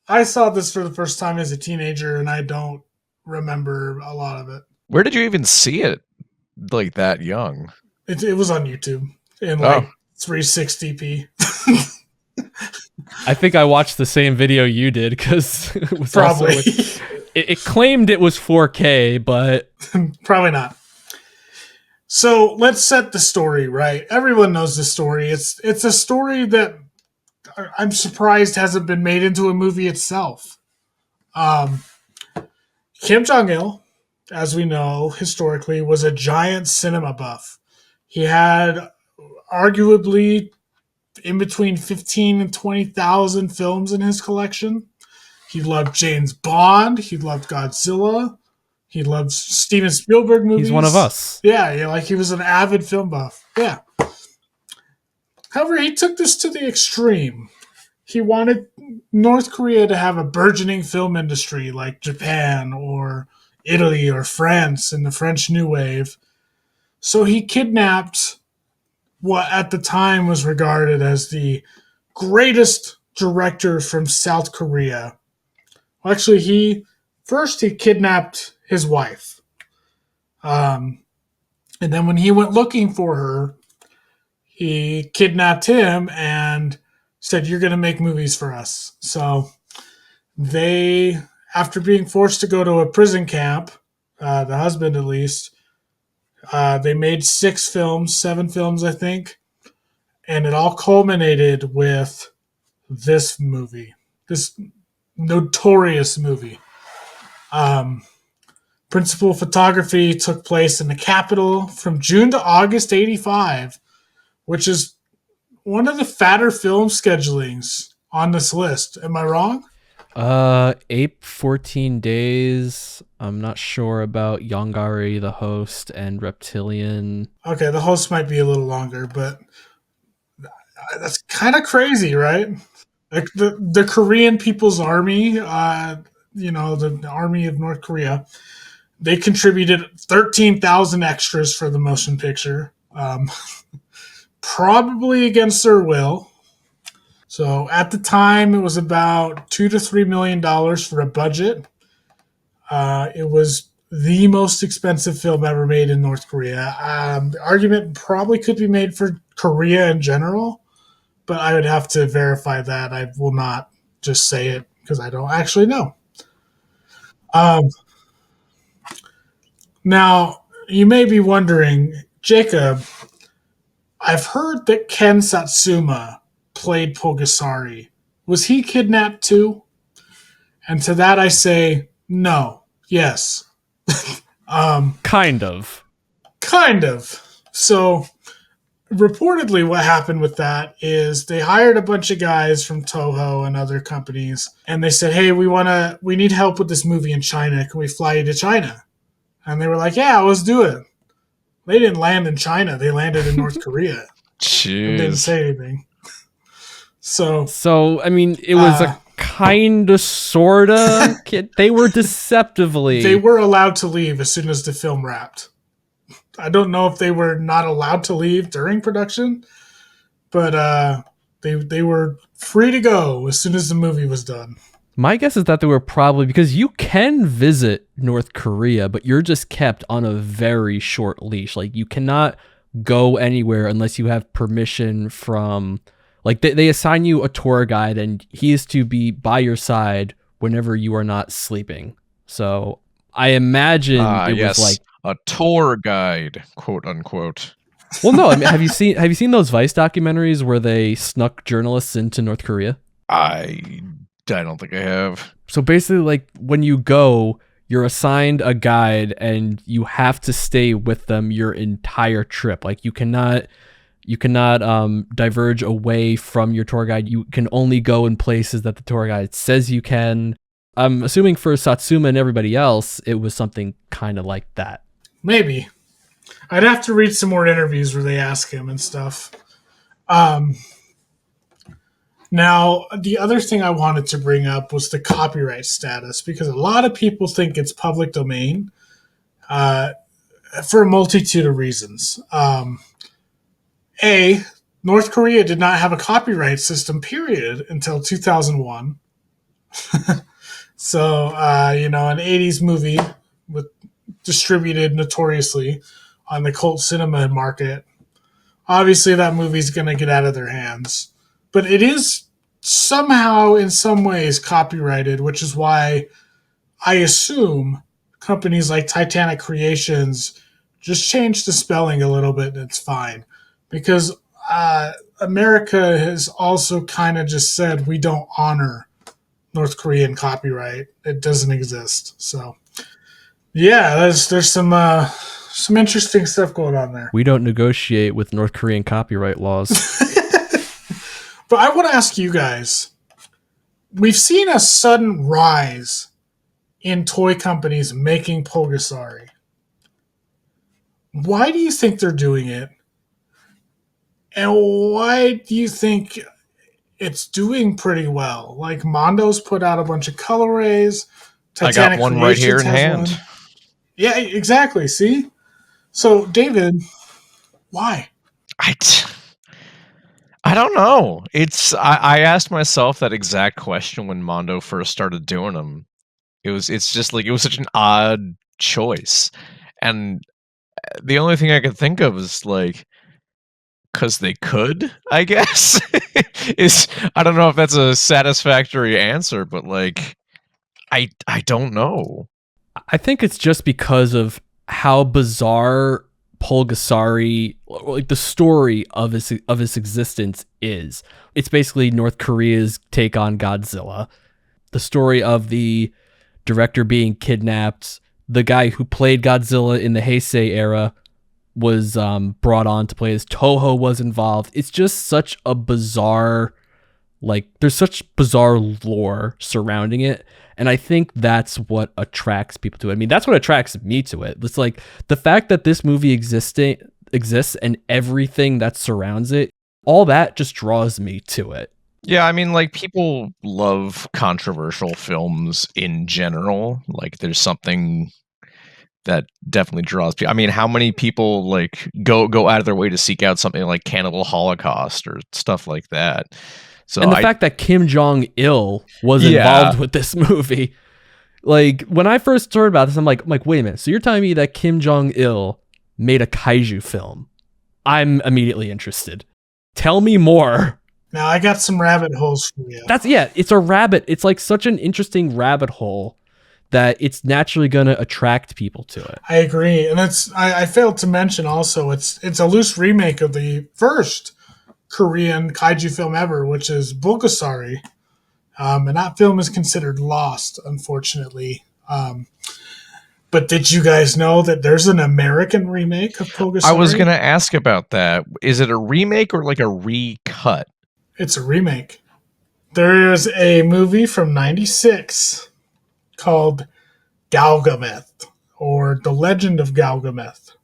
C: I saw this for the first time as a teenager, and I don't remember a lot of it.
D: Where did you even see it like that young?
C: It was on YouTube in 360p.
B: I think I watched the same video you did because it was
C: probably.
B: It claimed it was 4K, but
C: probably not. So let's set the story right. Everyone knows the story. It's a story that I'm surprised hasn't been made into a movie itself. Kim Jong-il, as we know historically, was a giant cinema buff. He had arguably in between 15 and 20,000 films in his collection. He loved James Bond. He loved Godzilla. He loved Steven Spielberg movies.
B: He's one of us.
C: Yeah, like he was an avid film buff. Yeah. However, he took this to the extreme. He wanted North Korea to have a burgeoning film industry like Japan or Italy or France in the French New Wave. So he kidnapped what at the time was regarded as the greatest director from South Korea. Well, actually, he kidnapped his wife. And then when he went looking for her, he kidnapped him and said, "You're going to make movies for us." So they, after being forced to go to a prison camp, the husband at least, they made 7 films, I think. And it all culminated with this movie, this notorious movie. Principal photography took place in the Capitol from June to August 85, which is one of the fatter film schedulings on this list. Am I wrong?
B: Ape 14 Days. I'm not sure about Yongari, the host, and Reptilian.
C: Okay, the host might be a little longer, but that's kind of crazy, right? Like the Korean People's Army, the Army of North Korea, They contributed 13,000 extras for the motion picture, probably against their will. So at the time, it was about $2 to $3 million for a budget. It was the most expensive film ever made in North Korea. The argument probably could be made for Korea in general, but I would have to verify that. I will not just say it because I don't actually know. Now, you may be wondering, Jacob, I've heard that Ken Satsuma played Pulgasari. Was he kidnapped too? And to that I say, no. Yes.
B: Kind of.
C: Kind of. So, reportedly what happened with that is they hired a bunch of guys from Toho and other companies, and they said, hey, we need help with this movie in China. Can we fly you to China? And they were like, yeah, let's do it. They didn't land in China. They landed in North Korea.
D: Jeez.
C: And didn't say anything.
B: So I mean, it was a kind of, sort of kid. They were deceptively.
C: They were allowed to leave as soon as the film wrapped. I don't know if they were not allowed to leave during production, but they were free to go as soon as the movie was done.
B: My guess is that they were probably, because you can visit North Korea, but you're just kept on a very short leash. Like, you cannot go anywhere unless you have permission from, like, they assign you a tour guide, and he is to be by your side whenever you are not sleeping. So I imagine was like
D: a tour guide, quote unquote.
B: Well, no, I mean, have you seen those Vice documentaries where they snuck journalists into North Korea?
D: I don't think I have.
B: So basically, like, when you go, you're assigned a guide and you have to stay with them your entire trip. Like, you cannot diverge away from your tour guide. You can only go in places that the tour guide says you can. I'm assuming for Satsuma and everybody else, it was something kind of like that.
C: Maybe. I'd have to read some more interviews where they ask him and stuff. Now, the other thing I wanted to bring up was the copyright status, because a lot of people think it's public domain for a multitude of reasons. North Korea did not have a copyright system, period, until 2001. So, an 80s movie distributed notoriously on the cult cinema market. Obviously, that movie's going to get out of their hands. But it is somehow, in some ways, copyrighted, which is why I assume companies like Titanic Creations just change the spelling a little bit and it's fine. Because America has also kind of just said we don't honor North Korean copyright. It doesn't exist. So, yeah, there's some interesting stuff going on there.
B: We don't negotiate with North Korean copyright laws.
C: But I want to ask you guys, we've seen a sudden rise in toy companies making Pulgasari. Why do you think they're doing it? And why do you think it's doing pretty well? Like, Mondo's put out a bunch of colorways.
D: Titanic I got one right here in hand. One.
C: Yeah, exactly. See? So, David, why?
D: I don't know. I asked myself that exact question when Mondo first started doing them. It's just like, it was such an odd choice. And the only thing I could think of is like, because they could, I guess. I don't know if that's a satisfactory answer, but like, I don't know.
B: I think it's just because of how bizarre Pulgasari, like the story of its existence is. It's basically North Korea's take on Godzilla. The story of the director being kidnapped, the guy who played Godzilla in the Heisei era was brought on to play as Toho was involved. It's just such a bizarre, like, there's such bizarre lore surrounding it. And I think that's what attracts people to it. I mean, that's what attracts me to it. It's like the fact that this movie exists and everything that surrounds it, all that just draws me to it.
D: Yeah, I mean, like, people love controversial films in general. Like, there's something that definitely draws people. I mean, how many people like go out of their way to seek out something like Cannibal Holocaust or stuff like that? So
B: and the fact that Kim Jong-il was involved with this movie, like when I first heard about this, I'm like, wait a minute. So you're telling me that Kim Jong-il made a kaiju film? I'm immediately interested. Tell me more.
C: Now I got some rabbit holes for you.
B: It's a rabbit. It's like such an interesting rabbit hole that it's naturally going to attract people to it.
C: I agree. And I failed to mention also, it's a loose remake of the first Korean kaiju film ever, which is Bulgasari. And that film is considered lost, unfortunately. But did you guys know that there's an American remake of Bulgasari?
D: I was going to ask about that. Is it a remake or like a recut?
C: It's a remake. There is a movie from 96 called Galgameth, or The Legend of Galgameth.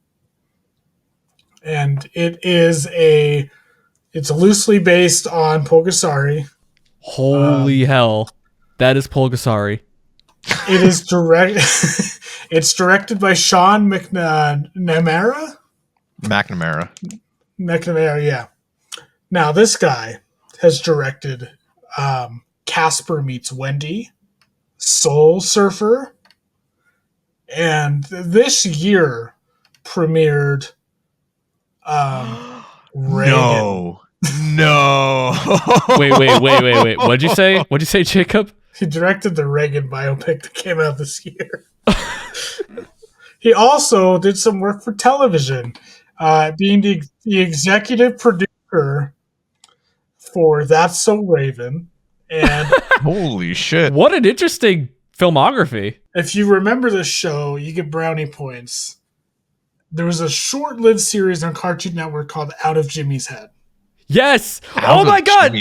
C: And it's loosely based on Pulgasari.
B: Holy hell. That is Pulgasari.
C: It is it's directed by Sean McNamara? McNamara, yeah. Now, this guy has directed Casper Meets Wendy, Soul Surfer, and this year premiered Reagan.
D: No.
B: Wait. What'd you say, Jacob?
C: He directed the Reagan biopic that came out this year. He also did some work for television, being the executive producer for That's So Raven. And
D: holy shit.
B: What an interesting filmography.
C: If you remember this show, you get brownie points. There was a short-lived series on Cartoon Network called Out of Jimmy's Head.
B: Yes. Oh my god.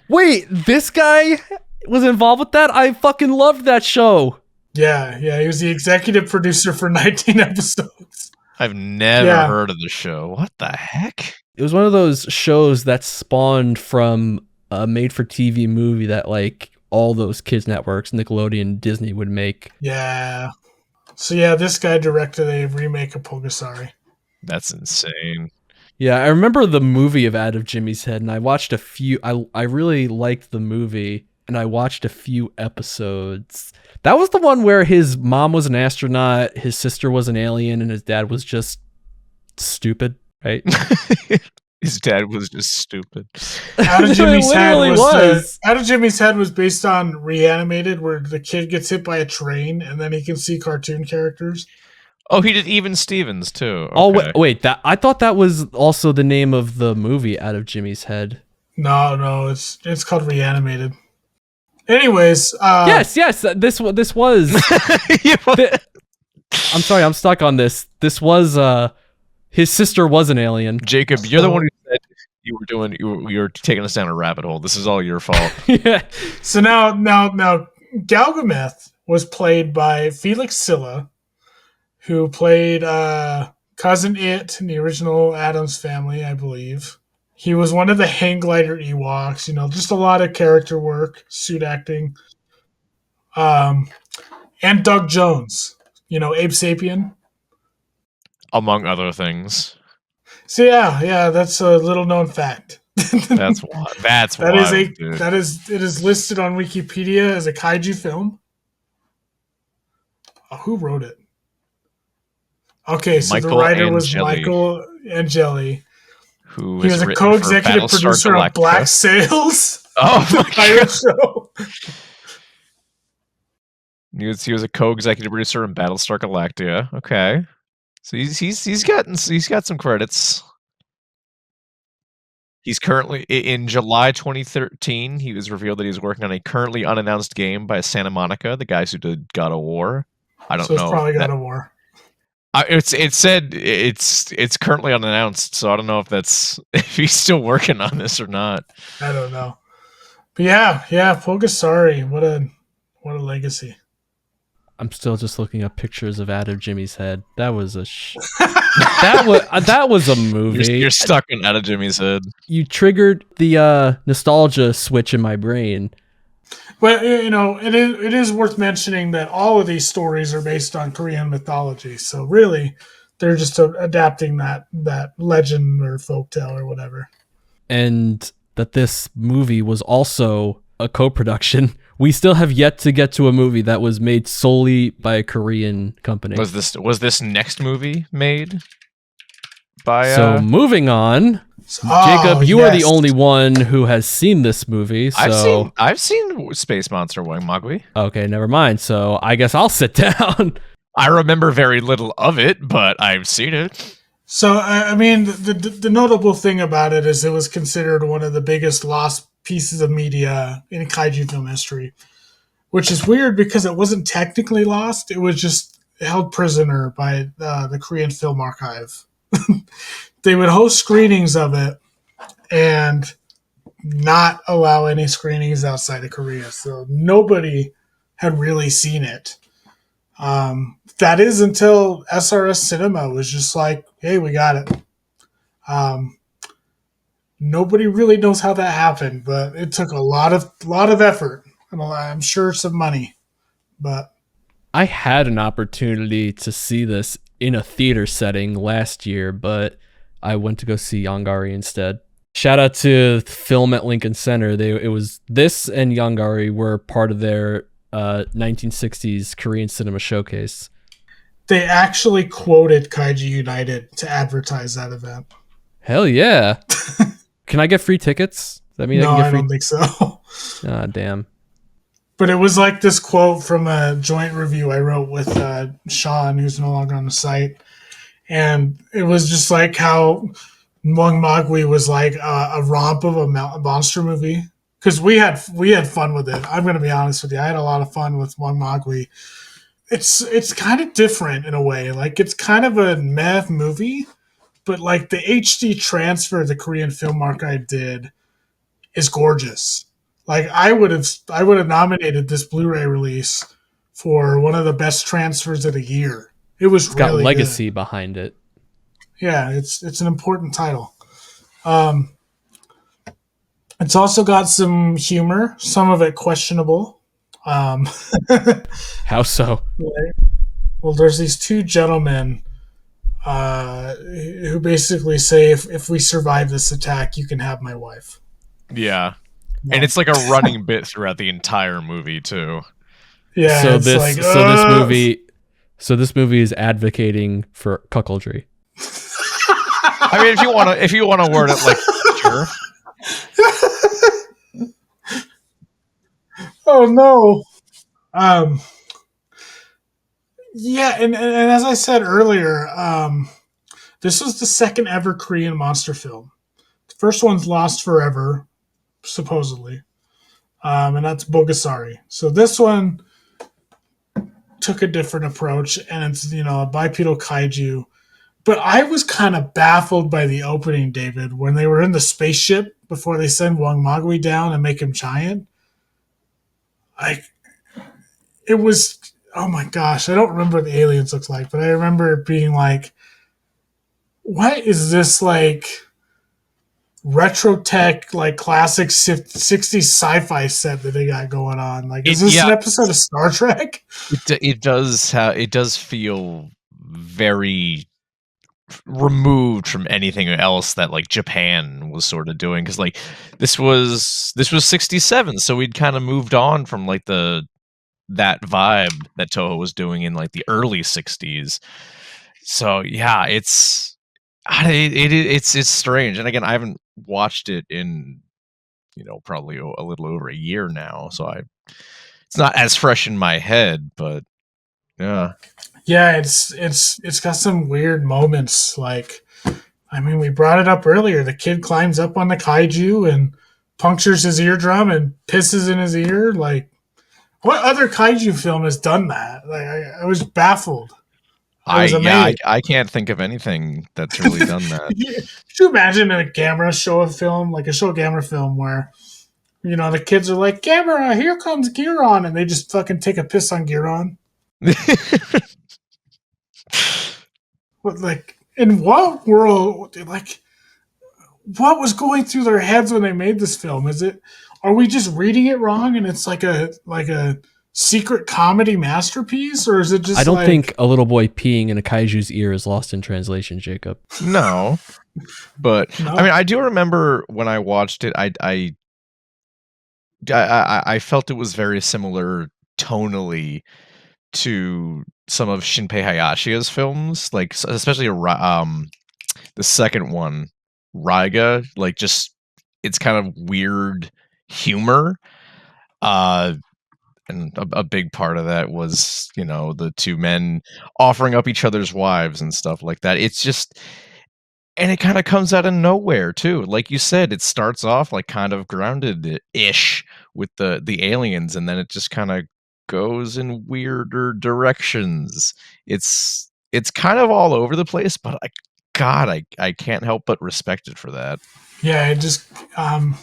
B: Wait, this guy was involved with that? I fucking loved that show.
C: Yeah. He was the executive producer for 19 episodes.
D: I've never heard of the show. What the heck?
B: It was one of those shows that spawned from a made-for-TV movie that like all those kids networks, Nickelodeon, Disney would make.
C: Yeah. So yeah, this guy directed a remake of Pulgasari.
D: That's insane.
B: Yeah, I remember the movie of Out of Jimmy's Head, and I watched a few. I really liked the movie, and I watched a few episodes. That was the one where his mom was an astronaut, his sister was an alien, and his dad was just stupid, right?
D: His dad was just stupid.
C: Out of Jimmy's Out of Jimmy's Head was based on Reanimated, where the kid gets hit by a train, and then he can see cartoon characters.
D: Oh, he did Even Stevens too. Okay.
B: Oh wait, that I thought that was also the name of the movie Out of Jimmy's Head.
C: No, it's called Reanimated. Anyways,
B: yes, this was. I'm sorry, I'm stuck on this. This was his sister was an alien.
D: Jacob, you're the one who said you were taking us down a rabbit hole. This is all your fault.
B: Yeah.
C: So now Galgameth was played by Felix Silla, who played Cousin It in the original Addams Family, I believe. He was one of the hang glider Ewoks, just a lot of character work, suit acting. And Doug Jones, Abe Sapien.
D: Among other things.
C: So yeah, that's a little known fact.
D: That's wild.
C: It is listed on Wikipedia as a kaiju film. Who wrote it? Okay, so the writer was Michael Angeli. He was a co-executive producer of Black Sails.
D: Oh my god! He was a co-executive producer in Battlestar Galactica. Okay, so he's got some credits. He's currently in July 2013. He was revealed that he's working on a currently unannounced game by Santa Monica, the guys who did God of War. I don't know.
C: So it's probably God of War.
D: It said it's currently unannounced, so I don't know if he's still working on this or not.
C: I don't know, but yeah, Pulgasari, what a legacy.
B: I'm still just looking up pictures of Out of Jimmy's Head. That was that was a movie.
D: You're stuck in Out of Jimmy's Head.
B: You triggered the nostalgia switch in my brain.
C: But it is worth mentioning that all of these stories are based on Korean mythology. So really, they're just adapting that legend or folktale or whatever.
B: And that this movie was also a co-production. We still have yet to get to a movie that was made solely by a Korean company.
D: Was this next movie made by?
B: So moving on, Jacob, you are the only one who has seen this movie. So
D: I've seen Space Monster Wangmagwi.
B: Okay, never mind. So I guess I'll sit down.
D: I remember very little of it, but I've seen it.
C: So, I mean, the notable thing about it is it was considered one of the biggest lost pieces of media in kaiju film history, which is weird because it wasn't technically lost. It was just held prisoner by the Korean Film Archive. They would host screenings of it and not allow any screenings outside of Korea. So nobody had really seen it. That is until SRS Cinema was just like, hey, we got it. Nobody really knows how that happened, but it took a lot of effort and I'm sure some money. But
B: I had an opportunity to see this in a theater setting last year, but I went to go see Yongari instead. Shout out to Film at Lincoln Center. It was this and Yongari were part of their 1960s Korean cinema showcase.
C: They actually quoted Kaiju United to advertise that event.
B: Hell yeah. Can I get free tickets? Does that mean
C: no,
B: I can get
C: I
B: free?
C: don't think so.
B: Ah, damn.
C: But it was like this quote from a joint review I wrote with Sean, who's no longer on the site. And it was just like how Wangmagwi was like a romp of a monster movie. Because we had fun with it. I'm going to be honest with you. I had a lot of fun with Wangmagwi. It's kind of different in a way. Like, it's kind of a meh movie, but like the HD transfer the Korean Film Archive did is gorgeous. Like, I would have nominated this Blu-ray release for one of the best transfers of the year. It's
B: got really legacy good behind it.
C: Yeah, it's an important title. It's also got some humor, some of it questionable.
B: How so?
C: Well, there's these two gentlemen who basically say, if we survive this attack, you can have my wife.
D: Yeah. No. And it's like a running bit throughout the entire movie too.
C: Yeah.
B: So this movie is advocating for cuckoldry.
D: I mean, if you want to word it like, sure.
C: Oh no. Yeah, and as I said earlier, this was the second ever Korean monster film. The first one's Lost Forever, supposedly, and that's Bogasari. So this one took a different approach, and it's a bipedal kaiju. But I was kind of baffled by the opening, David, when they were in the spaceship before they send Wangmagwi down and make him giant. It was, oh my gosh, I don't remember what the aliens looked like, but I remember it being like, what is this, like, retro tech, like, classic 60s sci-fi set that they got going on? Like, is this an episode of Star Trek?
D: It does feel very removed from anything else that like Japan was sort of doing, because like this was 67, so we'd kind of moved on from like that vibe that Toho was doing in like the early 60s. So yeah, it's strange. And again, I haven't watched it in probably a little over a year now, so it's not as fresh in my head, but yeah.
C: Yeah, it's got some weird moments. Like, I mean, we brought it up earlier. The kid climbs up on the kaiju and punctures his eardrum and pisses in his ear. Like, what other kaiju film has done that? Like, I was baffled.
D: I can't think of anything that's really done that.
C: Could you imagine a Gamera Showa film, like a Showa Gamera film, where the kids are like, "Gamera, here comes Giron," and they just fucking take a piss on Giron? But like, in what world? Like, what was going through their heads when they made this film? Is it are we just reading it wrong and it's like a secret comedy masterpiece, or is it just?
B: I don't think a little boy peeing in a kaiju's ear is lost in translation, Jacob.
D: No, but no. I mean, I do remember when I watched it, I felt it was very similar tonally to some of Shinpei Hayashi's films, like especially the second one, Raiga. Like, just it's kind of weird humor. And a big part of that was, the two men offering up each other's wives and stuff like that. It's just, and it kind of comes out of nowhere too. Like you said, it starts off like kind of grounded-ish with the aliens, and then it just kind of goes in weirder directions. It's kind of all over the place, but I can't help but respect it for that.
C: Yeah, it just, I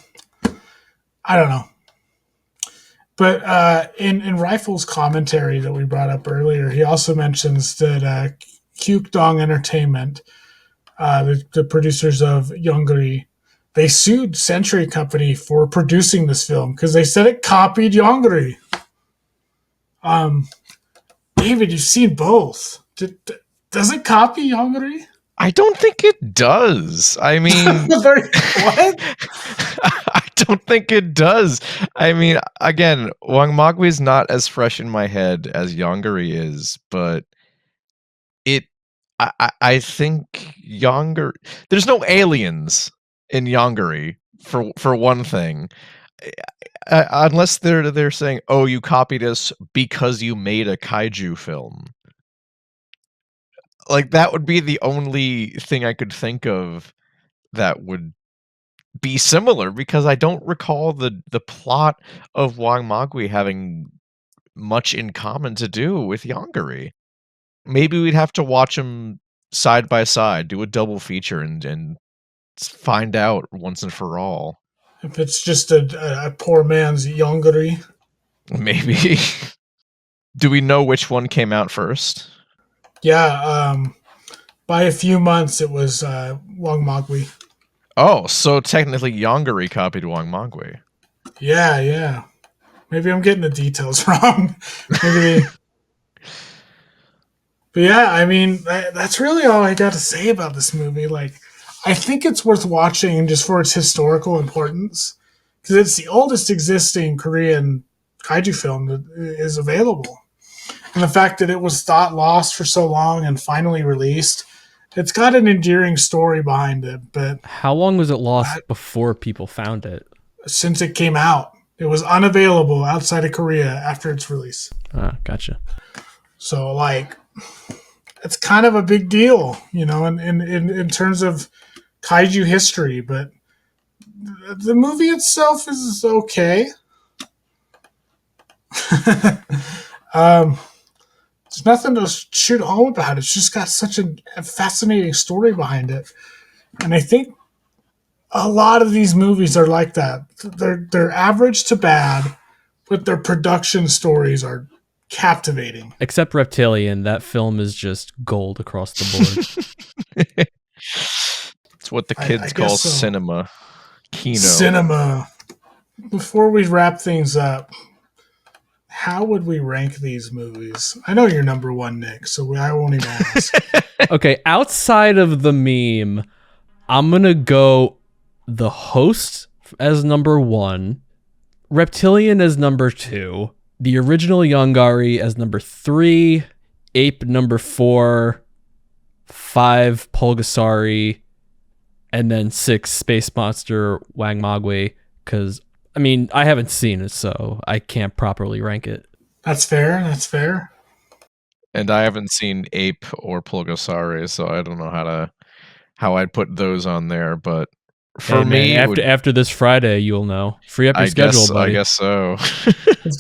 C: don't know. But in Rifle's commentary that we brought up earlier, he also mentions that Kyukdong Entertainment, the producers of Yongri, they sued Century Company for producing this film because they said it copied Yongri. David, you've seen both. Does it copy Yongri?
D: I don't think it does. I mean,
C: what?
D: I don't think it does. I mean, again, Wang Magui is not as fresh in my head as Yongari is, but I think Yongari. There's no aliens in Yongari for one thing, unless they're saying, "Oh, you copied us because you made a kaiju film." Like, that would be the only thing I could think of that would be similar, because I don't recall the plot of Wang Magui having much in common to do with Yongari. Maybe we'd have to watch them side by side, do a double feature, and find out once and for all.
C: If it's just a poor man's Yongari.
D: Maybe. Do we know which one came out first?
C: Yeah, by a few months, it was Wang Magui.
D: Oh, so technically Yongari copied Wang Magui.
C: Yeah. Maybe I'm getting the details wrong. Maybe. But yeah, I mean, that's really all I got to say about this movie. Like, I think it's worth watching just for its historical importance, because it's the oldest existing Korean kaiju film that is available. And the fact that it was thought lost for so long and finally released, it's got an endearing story behind it. But
B: how long was it lost before people found it?
C: Since it came out. It was unavailable outside of Korea after its release.
B: Ah, gotcha.
C: So, like, it's kind of a big deal, in terms of kaiju history. But the movie itself is okay. There's nothing to shoot home about. It's just got such a fascinating story behind it. And I think a lot of these movies are like that. They're average to bad, but their production stories are captivating.
B: Except Reptilian, that film is just gold across the board.
D: It's what the kids call cinema. Kino.
C: Cinema. Before we wrap things up, how would we rank these movies? I know you're number one, Nick, so I won't even ask.
B: Okay, outside of the meme, I'm going to go The Host as number 1, Reptilian as number 2, the original Yongari as number 3, Ape number 4, 5 Pulgasari, and then 6 Space Monster Wang Magui, because I mean, I haven't seen it, so I can't properly rank it.
C: That's fair.
D: And I haven't seen Ape or Pulgasari, so I don't know how I'd put those on there. But for me,
B: after this Friday, you'll know. Free up your schedule, buddy.
D: I guess so.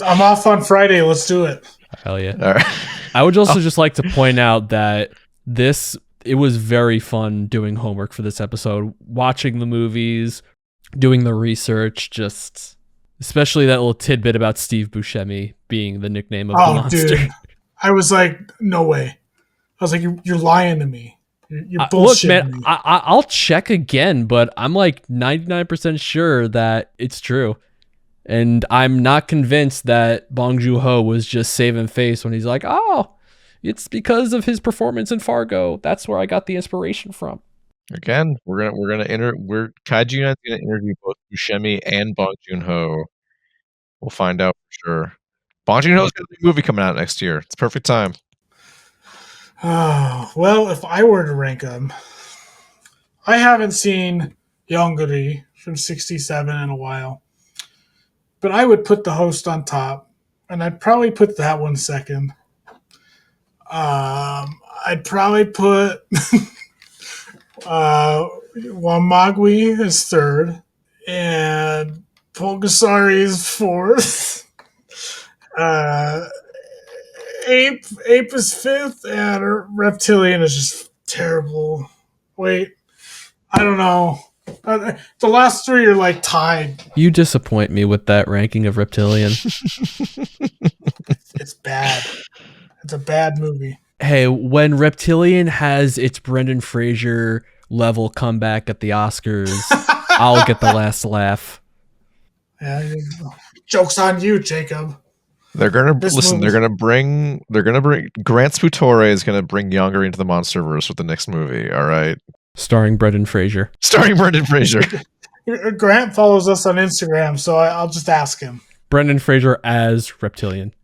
C: I'm off on Friday. Let's do it.
B: Hell yeah!
D: All right.
B: I would also just like to point out that it was very fun doing homework for this episode, watching the movies, doing the research, just especially that little tidbit about Steve Buscemi being the nickname of the monster. Dude.
C: I was like, no way. I was like, you're lying to me. You're bullshitting me.
B: I'll check again, but I'm like 99% sure that it's true. And I'm not convinced that Bong Joon-ho was just saving face when he's like, oh, it's because of his performance in Fargo. That's where I got the inspiration from.
D: Again, Kaiju United's gonna interview both Buscemi and Bong Joon-ho. We'll find out for sure. Bong Joon-ho's got a new movie coming out next year. It's perfect time.
C: Oh, well, if I were to rank them, I haven't seen Yongari from 67 in a while. But I would put the host on top, and I'd probably put that one second. I'd probably put Wamagwi as third, and Pulgasari is fourth. Ape is fifth, and Reptilian is just terrible. Wait, I don't know. The last three are like tied.
B: You disappoint me with that ranking of Reptilian.
C: It's bad. It's a bad movie.
B: Hey, when Reptilian has its Brendan Fraser level comeback at the Oscars, I'll get the last laugh.
C: Yeah, joke's on you, Jacob.
D: They're gonna listen. They're gonna bring. Grant Sputore is gonna bring Younger into the MonsterVerse with the next movie. All right,
B: starring Brendan Fraser.
C: Grant follows us on Instagram, so I'll just ask him.
B: Brendan Fraser as Reptilian.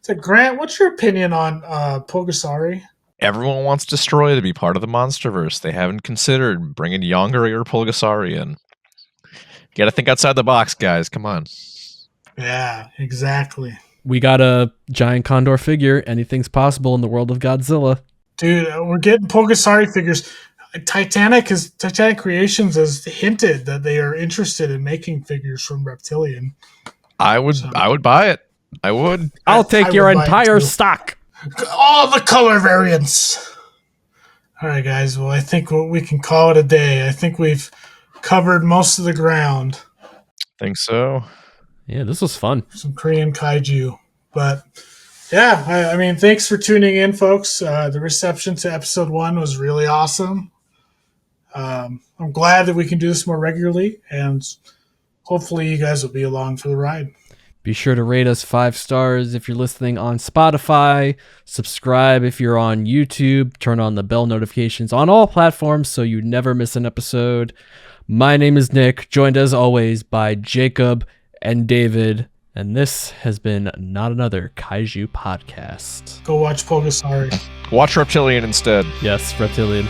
C: So Grant, what's your opinion on Pulgasari?
D: Everyone wants Destroy to be part of the MonsterVerse. They haven't considered bringing Yongari or Pulgasari in. You gotta think outside the box, guys. Come on.
C: Yeah, exactly.
B: We got a giant condor figure. Anything's possible in the world of Godzilla.
C: Dude, we're getting Pulgasari figures. Titanic Creations has hinted that they are interested in making figures from Reptilian.
D: I would buy it. I would.
B: I'll take your entire stock.
C: All the color variants. All right, guys. Well, I think we can call it a day. I think we've covered most of the ground.
D: Think so.
B: Yeah, this was fun.
C: Some Korean kaiju. But yeah, I mean, thanks for tuning in, folks. The reception to episode 1 was really awesome. I'm glad that we can do this more regularly, and hopefully you guys will be along for the ride.
B: Be sure to rate us 5 stars if you're listening on Spotify. Subscribe if you're on YouTube. Turn on the bell notifications on all platforms so you never miss an episode. My name is Nick, joined as always by Jacob and David, and this has been Not Another Kaiju Podcast.
C: Go watch Pulgasari.
D: Watch Reptilian instead.
B: Yes, Reptilian.